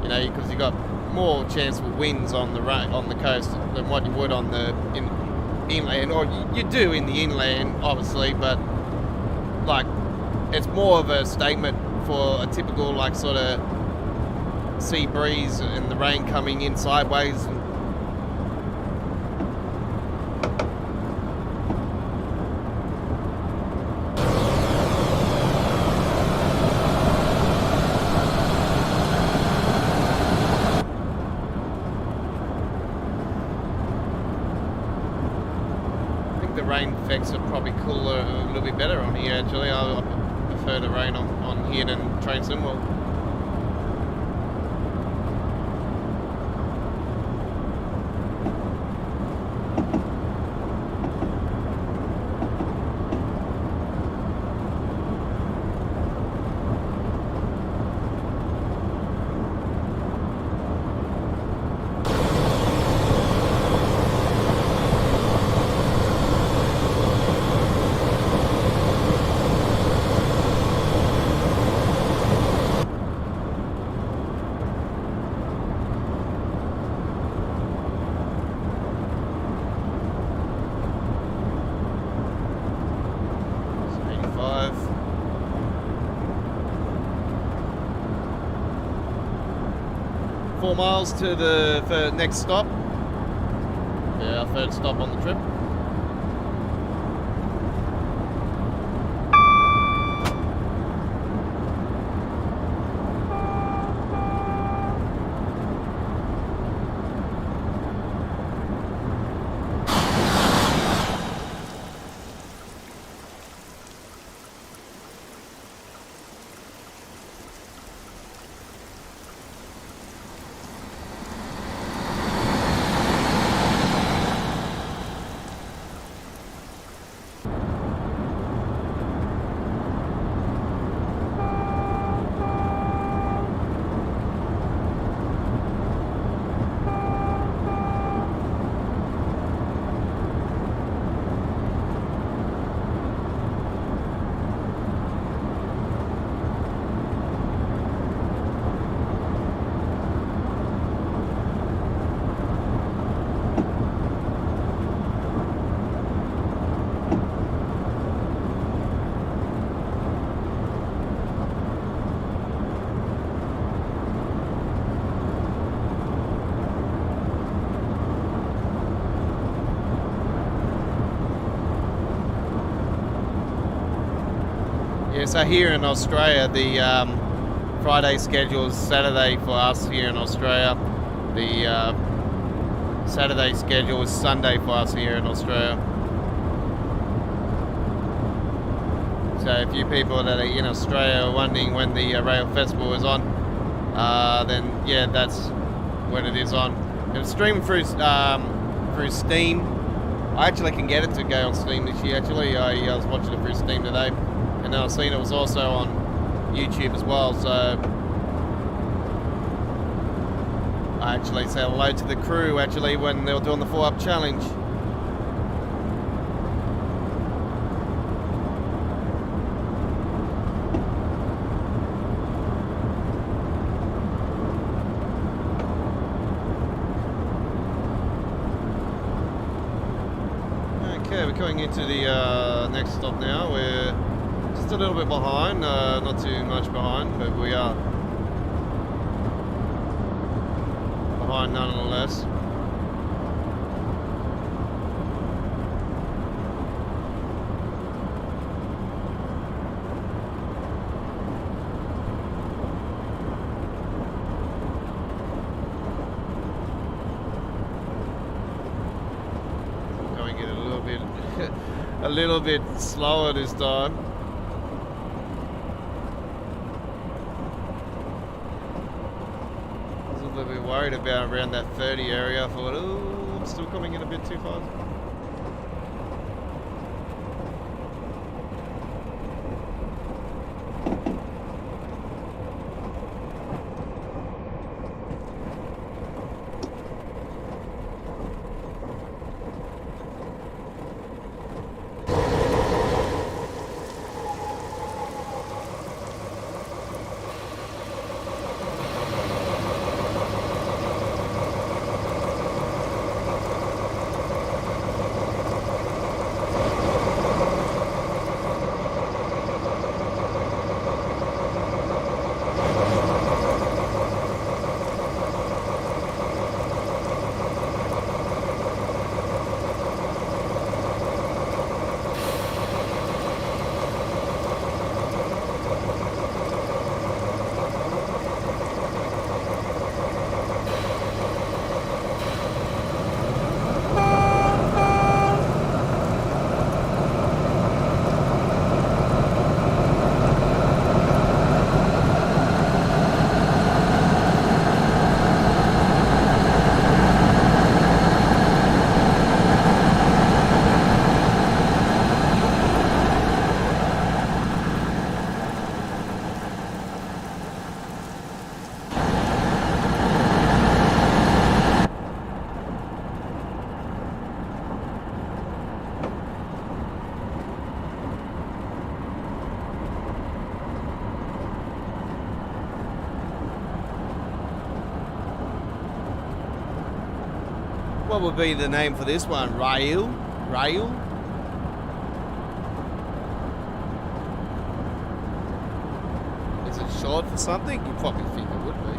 you know, because you got more chance for winds on the coast than what you would on the inland, or you do in the inland, obviously, but like it's more of a statement for a typical like sort of sea breeze and the rain coming in sideways. I think the rain effects are probably cooler, a little bit better on here actually. I prefer the rain on here than Train Simwell. Miles to the next stop. Yeah, our third stop on the trip. So here in Australia, the Friday schedule is Saturday for us here in Australia. The Saturday schedule is Sunday for us here in Australia. So if you people that are in Australia are wondering when the Rail Festival is on, then yeah, that's when it is on. It's streaming through Steam. I actually can get it to go on Steam this year. Actually, I was watching it through Steam today. And I've seen it was also on YouTube as well, so I actually said hello to the crew actually when they were doing the 4-up challenge. Okay, we're coming into the next stop now. We're just a little bit behind, not too much behind, but we are. fine nonetheless. Going it a little bit slower this time. I was a little bit worried about around that 30 area. I thought, oh, I'm still coming in a bit too fast. What would be the name for this one? Rail? Rail? Is it short for something? You probably think it would be.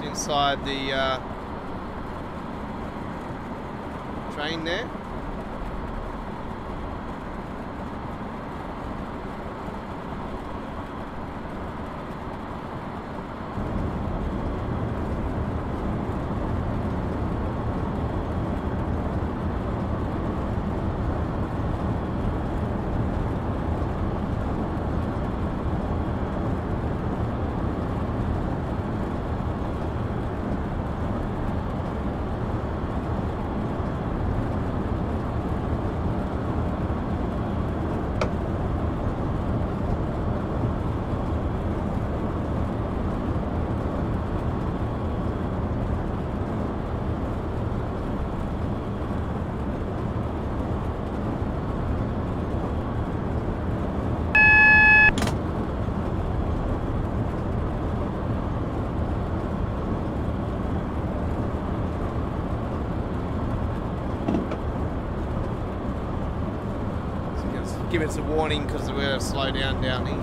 Inside the train there. Give it a warning because we're going to slow down here.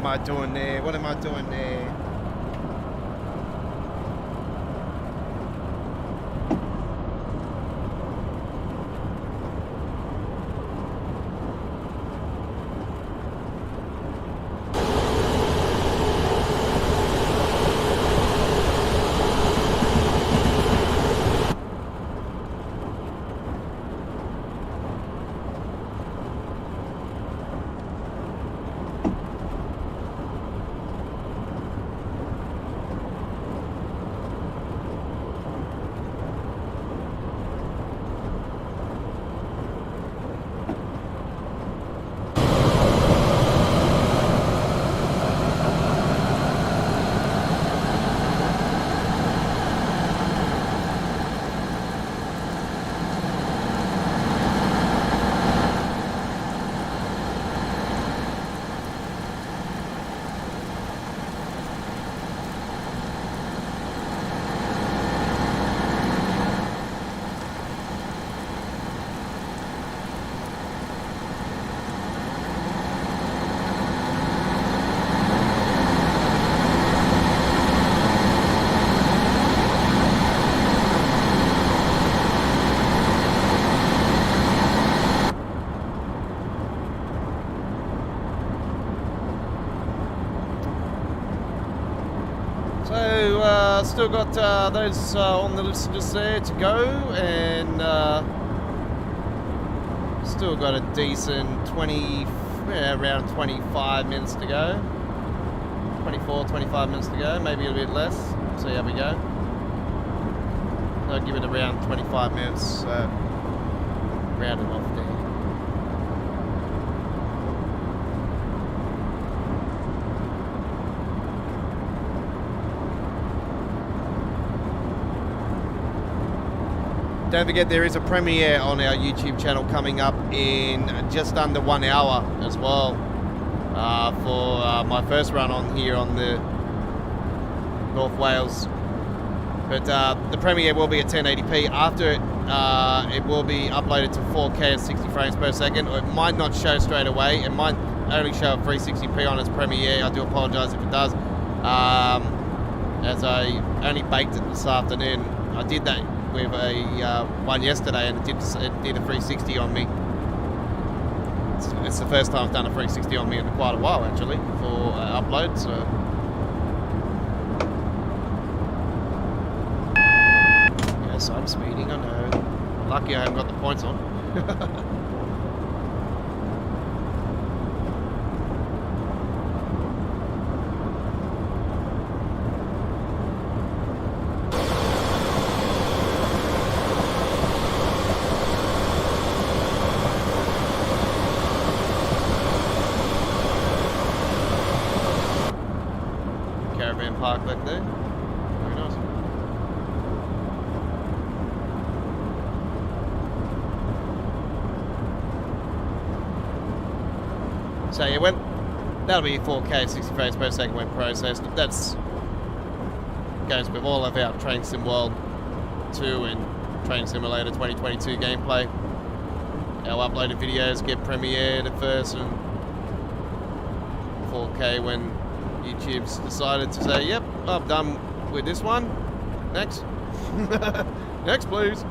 I doing there? What am I doing there? Still got those on the list just there to go, and still got a decent around 25 minutes to go. 24, 25 minutes to go, maybe a bit less. See how we go. I'll give it around 25 minutes, rounding off there. Don't forget there is a premiere on our YouTube channel coming up in just under 1 hour as well for my first run on here on the North Wales. But the premiere will be at 1080p. After it, it will be uploaded to 4K at 60 frames per second. Or it might not show straight away. It might only show at 360p on its premiere. I do apologise if it does. As I only baked it this afternoon. I did that with a one yesterday, and it did a 360 on me. It's the first time I've done a 360 on me in quite a while actually for upload. So yes, I'm speeding. I know. Lucky I haven't got the points on. Park back there. Very nice. So yeah, that'll be 4K 60 frames per second when processed. That's goes with all of our Train Sim World 2 and Train Simulator 2022 gameplay. Our uploaded videos get premiered at first, and 4K when YouTube's decided to say, yep, I'm done with this one. Next. Next, please.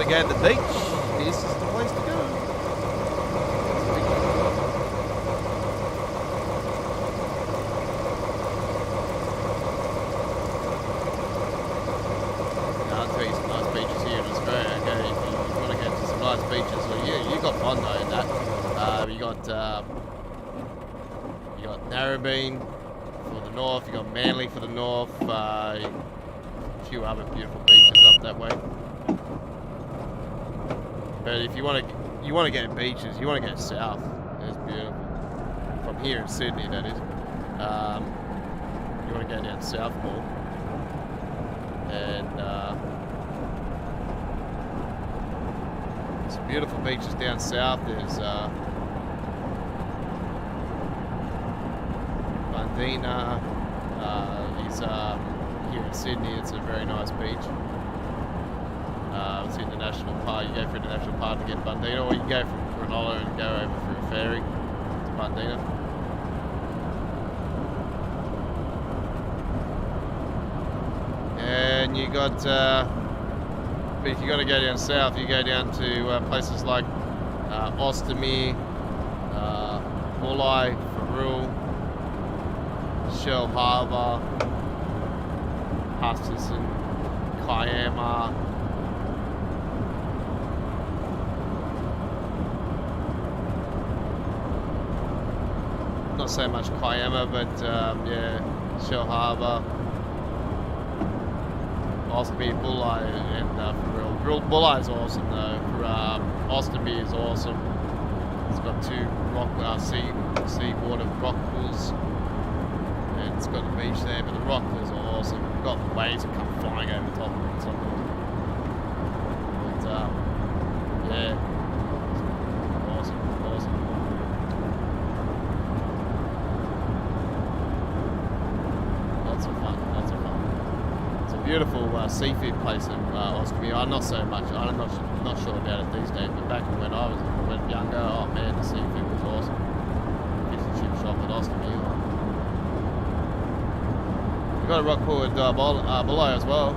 Go to the beach, this is the place to go. got Bondi in that. You got Narrabeen for the north. You got Manly for the north. A few other beautiful beaches up that way. But if you want to get beaches, you want to go south. It's beautiful. From here in Sydney, that is. You want to go down south more. And some beautiful beaches down south. There's Bundina. Is here in Sydney. It's a very nice beach. It's in the national park. You go through the national park to get Bundina, or you can go from Cronulla and go over through a ferry to Bundina. And you got, but if you got to go down south, you go down to places like Ostomy, Bulli, Farul, Shell Harbour, Hutchison, Kiama. Not so much Kiama, but yeah, Shell Harbour. Ostomy, Bulli, and Farul. Bulli is awesome though. Ostomy is awesome. It's got two seawater rock pools, and it's got a beach there. But the rock pools are awesome. You've got waves that come flying over the top of it. It's like awesome. But yeah, awesome. Lots of fun. It's a beautiful seafood place in Ostomy. I'm not so much. I'm not sure about it these days. But back when I was younger, oh man, the seafood was awesome. Fish and chip shop at Ostomy. We've got a rock pool at Bulli as well.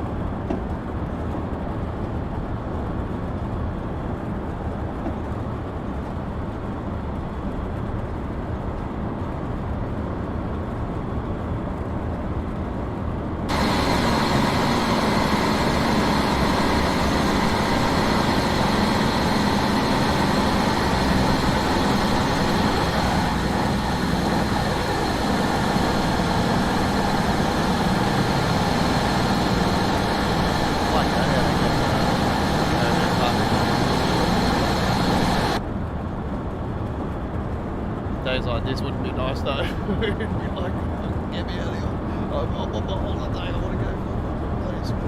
Days like this wouldn't be nice though. You'd be like, get me out of here. I'm on my holiday, I want to go for a bloody swim.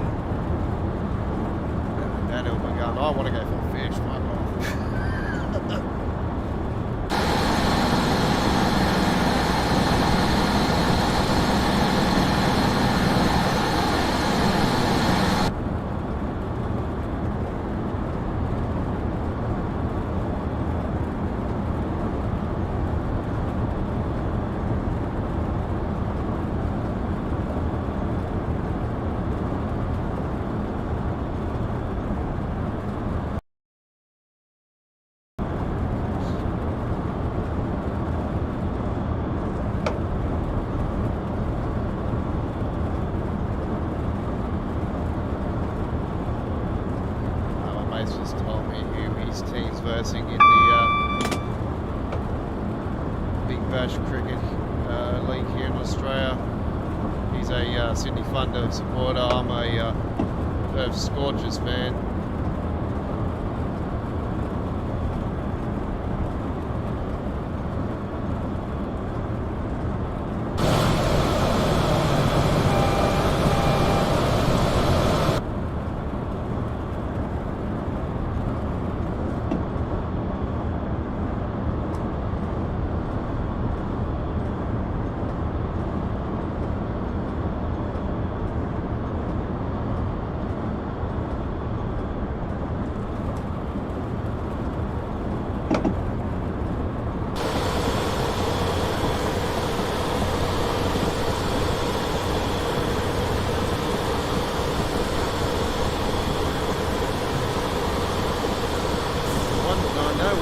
Down hill my gun, I want to go for a fish, fuck off. Just told me who his team's versing in the Big Bash Cricket League here in Australia. He's a Sydney Thunder supporter. I'm a Perth Scorchers fan.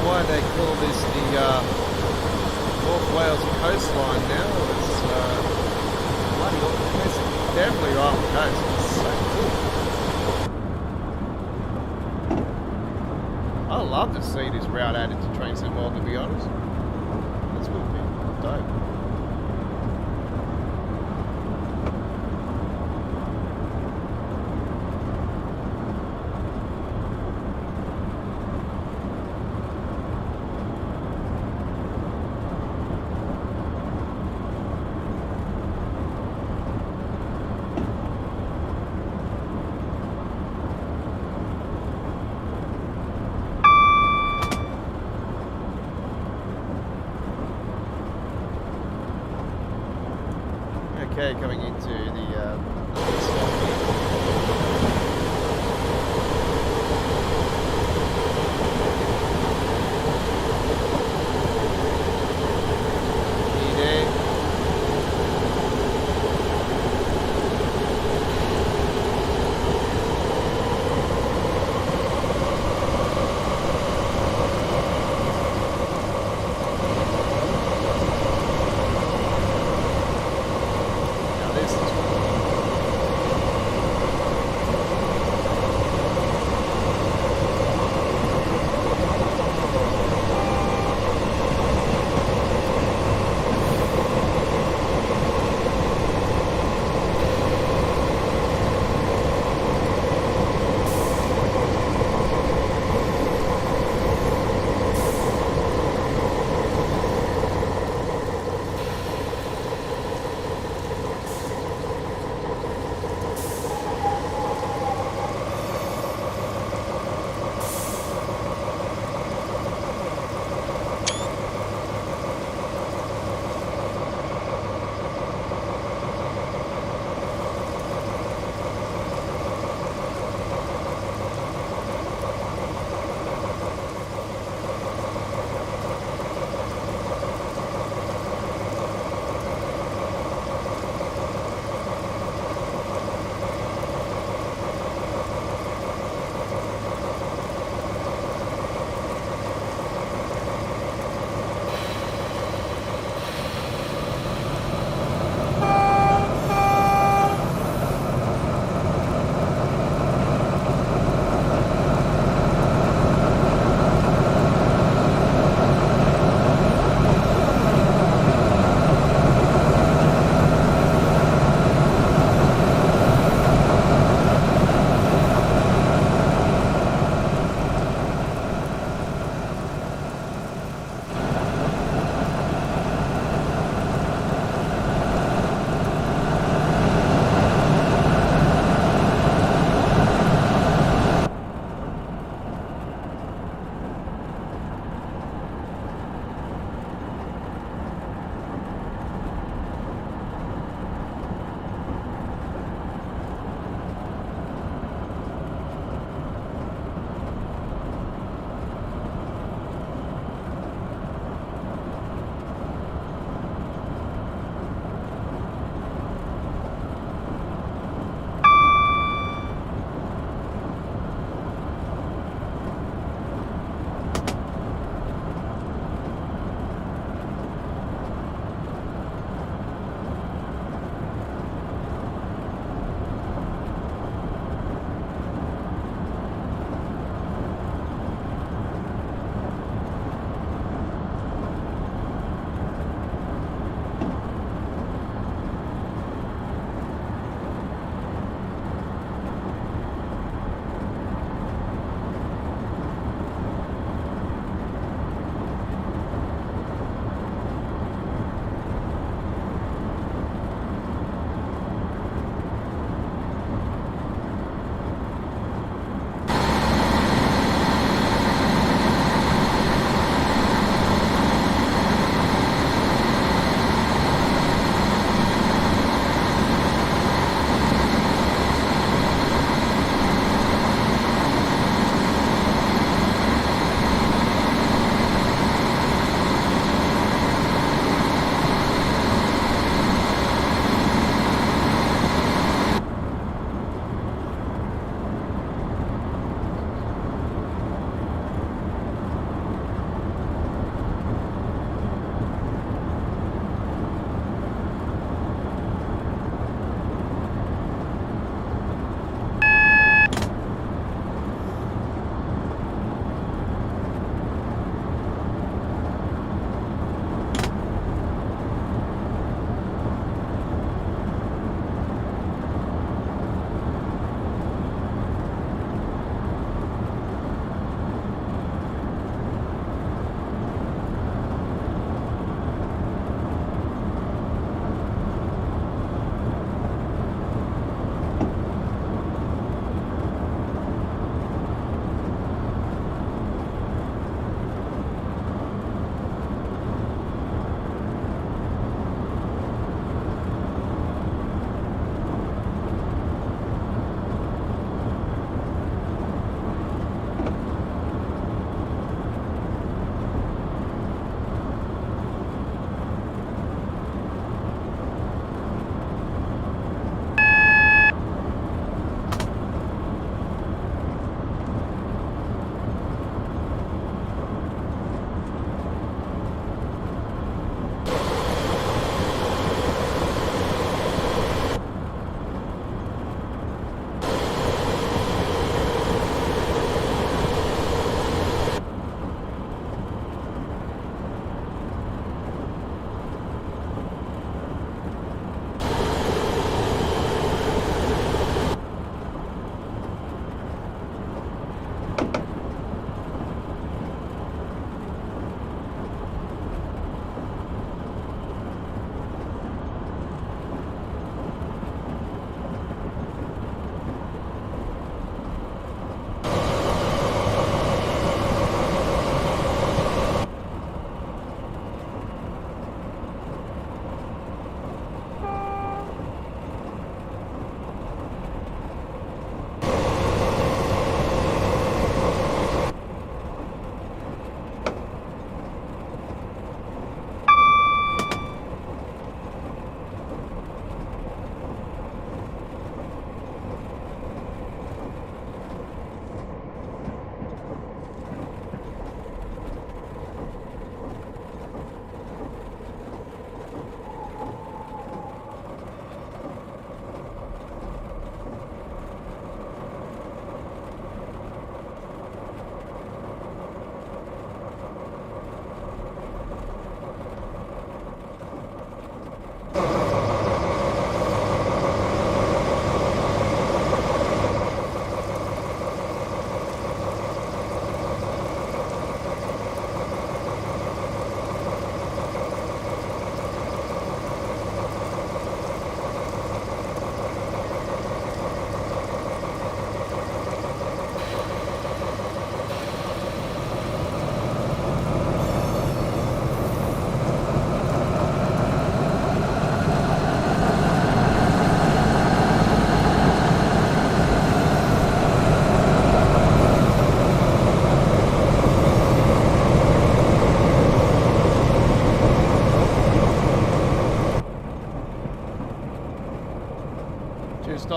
Why they call this the North Wales coastline now. It's bloody awesome. It's definitely right on the coast. It's so cool. I I'd love to see this route added to Train Sim World, to be honest. This would be dope. Okay, coming into the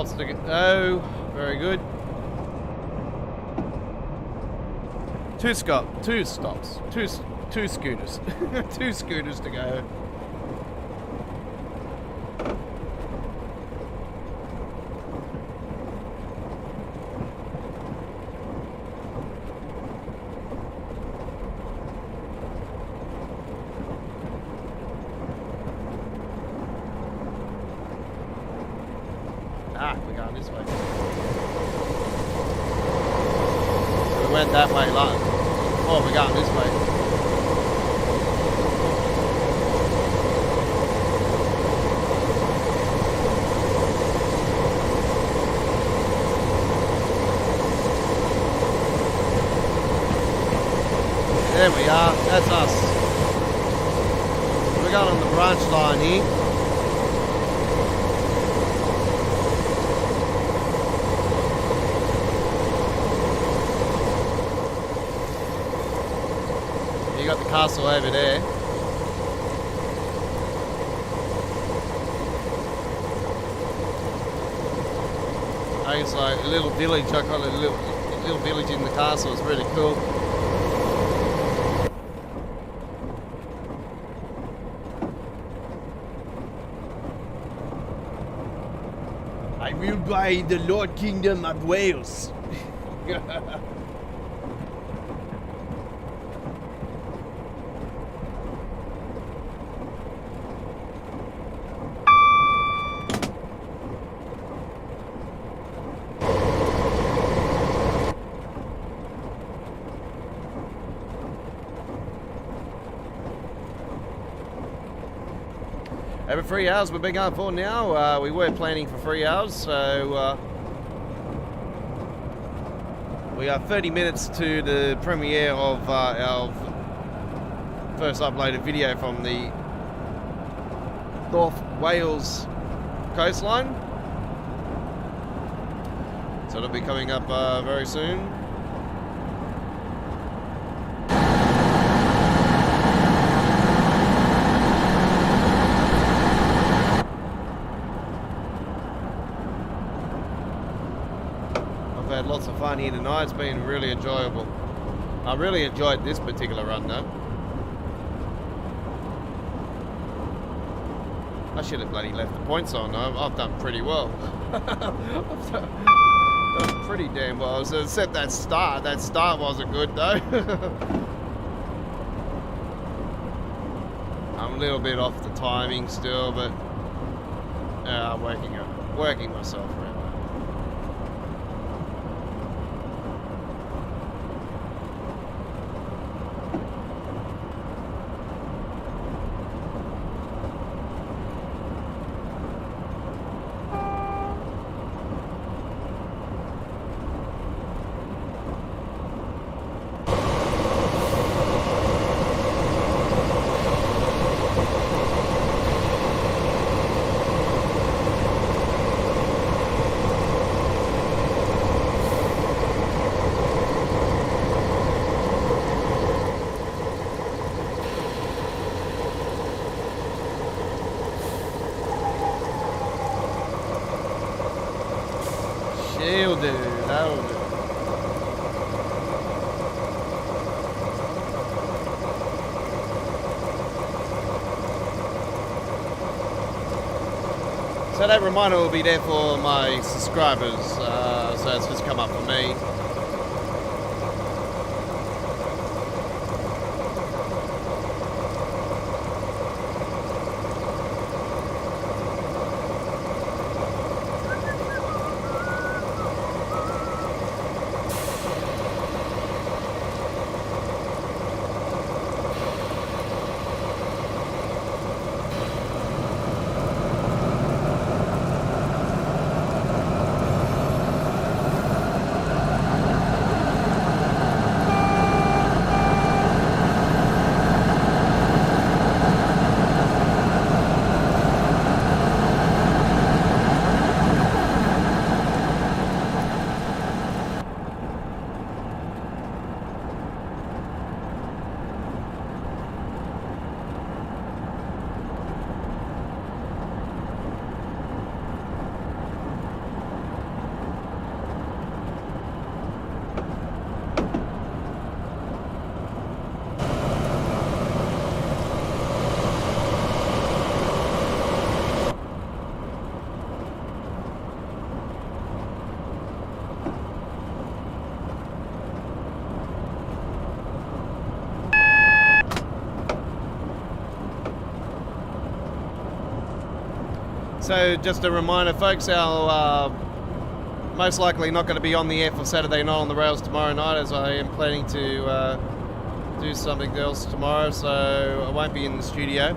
stops to go. Oh, very good. Two stops. Two scooters. Two scooters to go. Ah, we're going this way. We went that way, like. Oh, we're going this way. There we are. That's us. We're going on the branch line here. You got the castle over there. I think it's like a little village. I call it a little village in the castle. It's really cool. I will buy the Lord Kingdom of Wales. Over 3 hours we've been going for now. We were planning for 3 hours, so we are 30 minutes to the premiere of our first uploaded video from the North Wales coastline. So it'll be coming up very soon. Had lots of fun here tonight. It's been really enjoyable. I really enjoyed this particular run though. I should have bloody left the points on. I've done pretty well. I've done pretty damn well. So except that start. That start wasn't good though. I'm a little bit off the timing still, but I'm working myself around. That'll do, that'll do. So that reminder will be there for my subscribers, so it's just come up for me. So just a reminder, folks, our most likely not going to be on the air for Saturday Night on the Rails tomorrow night, as I am planning to do something else tomorrow, so I won't be in the studio.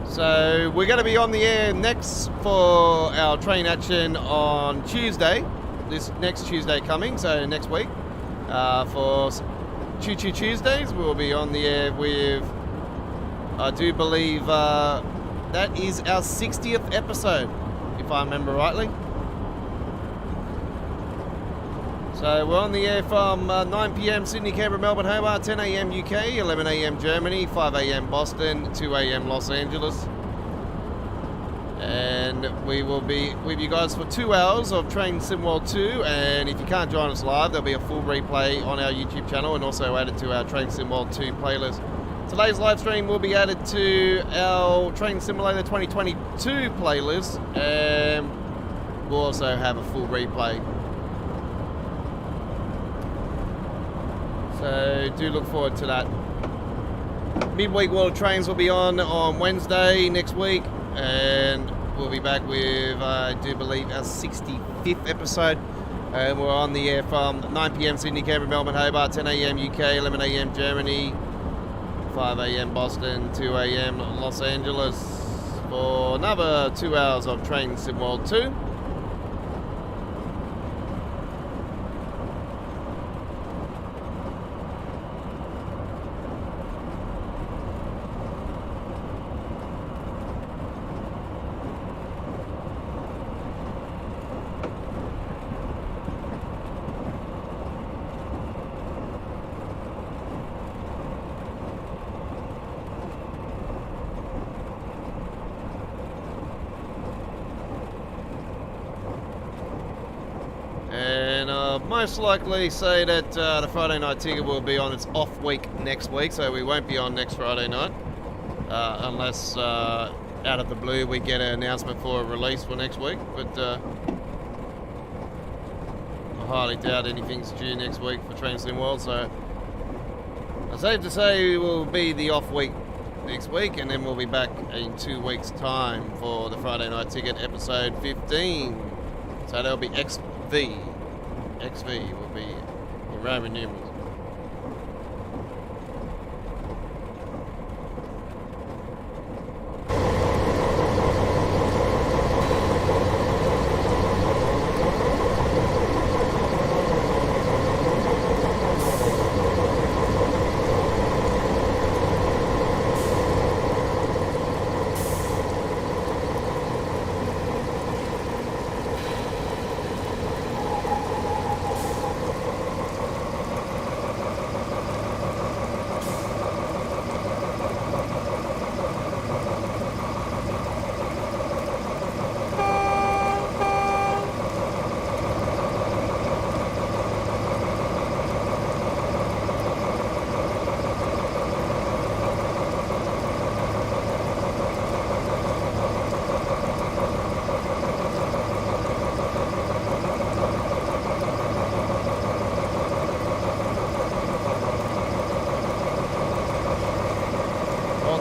So we're going to be on the air next for our train action on Tuesday, this next Tuesday coming, so next week. For Choo Choo Tuesdays, we'll be on the air with, I do believe, that is our 60th episode, if I remember rightly. So we're on the air from 9 p.m. Sydney, Canberra, Melbourne, Hobart, 10 a.m. UK, 11 a.m. Germany, 5 a.m. Boston, 2 a.m. Los Angeles. And we will be with you guys for 2 hours of Train Sim World 2. And if you can't join us live, there'll be a full replay on our YouTube channel and also added to our Train Sim World 2 playlist. Today's live stream will be added to our Train Simulator 2022 playlist, and we'll also have a full replay. So do look forward to that. Midweek World Trains will be on Wednesday next week, and we'll be back with, I do believe, our 65th episode. And we're on the air from 9 p.m. Sydney, Canberra, Melbourne, Hobart, 10 a.m. UK, 11 a.m. Germany, 5 a.m. Boston, 2 a.m. Los Angeles for another 2 hours of Train Sim World 2. Most likely say that the Friday night ticket will be on its off week next week, so we won't be on next Friday night unless out of the blue we get an announcement for a release for next week, but I highly doubt anything's due next week for Train Sim World, so it's safe to say we will be the off week next week, and then we'll be back in 2 weeks time for the Friday night ticket episode 15, so that'll be XV. XV will be in Roman numerals.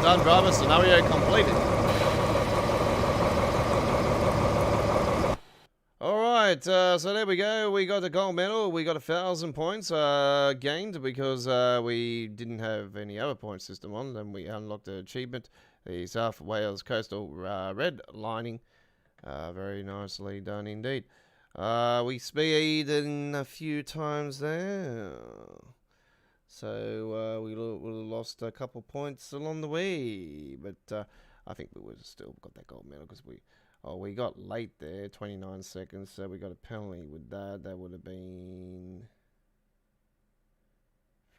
Done, driver. Scenario completed. Alright, so there we go. We got the gold medal. We got 1,000 points gained because we didn't have any other point system on. Then we unlocked the achievement, the South Wales Coastal Red Lining. Very nicely done indeed. We speeded a few times there. So we lost a couple points along the way, but I think we would have still got that gold medal because we got late there, 29 seconds, so we got a penalty with that. That would have been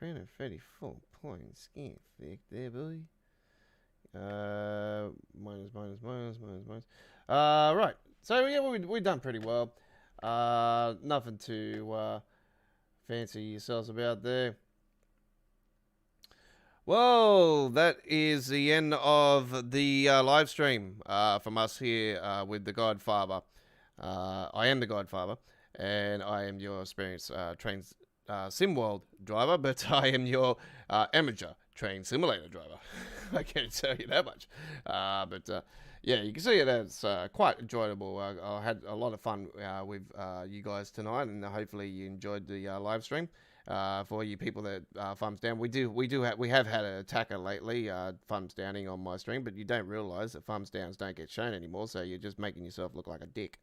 334 points. Yeah, thick there, boy. Minus. Right. So yeah, we've done pretty well. Nothing to fancy yourselves about there. Well, that is the end of the live stream from us here with the Godfather. I am the Godfather, and I am your experienced train SimWorld driver, but I am your amateur train simulator driver. I can't tell you that much. Yeah, you can see it as quite enjoyable. I had a lot of fun with you guys tonight, and hopefully you enjoyed the live stream. For you people that thumbs down, we have had an attacker lately thumbs downing on my stream, but you don't realise that thumbs downs don't get shown anymore, so you're just making yourself look like a dick.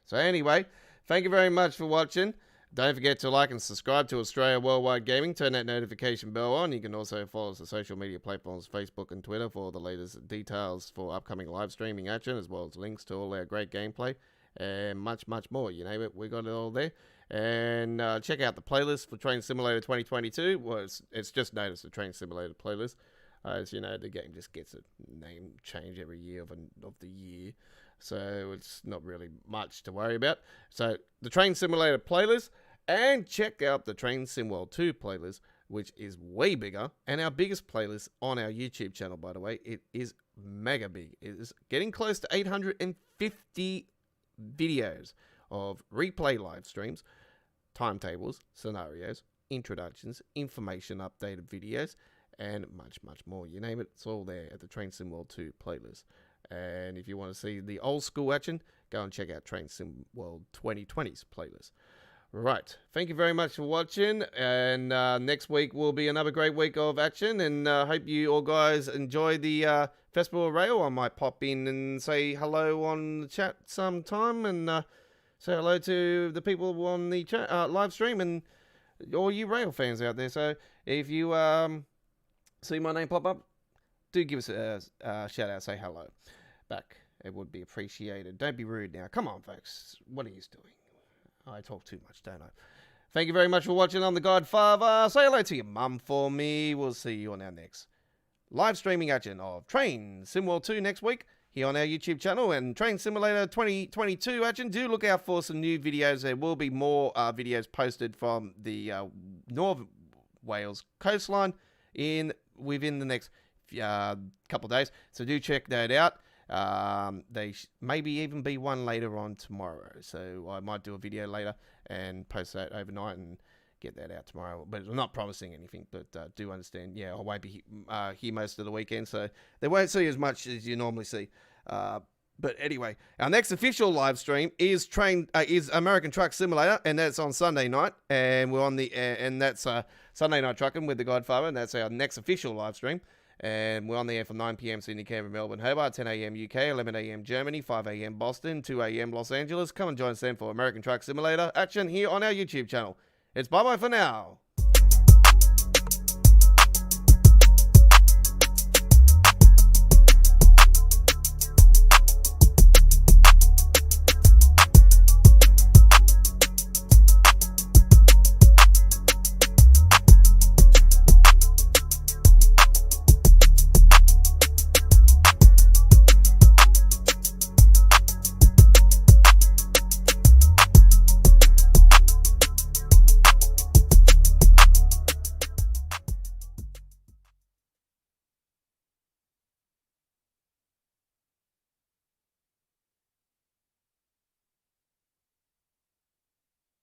So anyway, thank you very much for watching. Don't forget to like and subscribe to Australia Worldwide Gaming. Turn that notification bell on. You can also follow us on social media platforms, Facebook and Twitter, for the latest details for upcoming live streaming action, as well as links to all our great gameplay and much, much more. You name it, we got it all there. And check out the playlist for Train Simulator 2022. Well, it's just noticed the Train Simulator playlist. As you know, the game just gets a name change every year of the year. So it's not really much to worry about. So the Train Simulator playlist, and check out the Train SimWorld 2 playlist, which is way bigger, and our biggest playlist on our YouTube channel, by the way. It is mega big. It is getting close to 850 videos of replay live streams, timetables, scenarios, introductions, information updated videos, and much, much more. You name it, it's all there at the Train SimWorld 2 playlist. And if you want to see the old school action, go and check out Train SimWorld 2020's playlist. Right, thank you very much for watching, and next week will be another great week of action, and hope you all guys enjoy the Festival of Rail. I might pop in and say hello on the chat sometime, and say hello to the people on the chat, live stream, and all you rail fans out there. So if you see my name pop up, do give us a shout out, say hello back. It would be appreciated. Don't be rude now. Come on, folks. What are you doing? I talk too much, don't I? Thank you very much for watching. I'm the Godfather. Say hello to your mum for me. We'll see you on our next live streaming action of Train SimWorld 2 next week here on our YouTube channel, and Train Simulator 2022 action. Do look out for some new videos. There will be more videos posted from the North Wales coastline within the next couple of days, so do check that out. They maybe even be one later on tomorrow, so I might do a video later and post that overnight and get that out tomorrow, but I'm not promising anything. But do understand, yeah, I won't be here most of the weekend, so they won't see as much as you normally see. But anyway, our next official live stream is American Truck Simulator, and that's on Sunday night, and we're on the and that's Sunday Night Trucking with the Godfather, and that's our next official live stream. And we're on the air from 9 p.m. Sydney, Canberra, Melbourne, Hobart, 10 a.m. UK, 11 a.m. Germany, 5 a.m. Boston, 2 a.m. Los Angeles. Come and join us then for American Truck Simulator action here on our YouTube channel. It's bye-bye for now.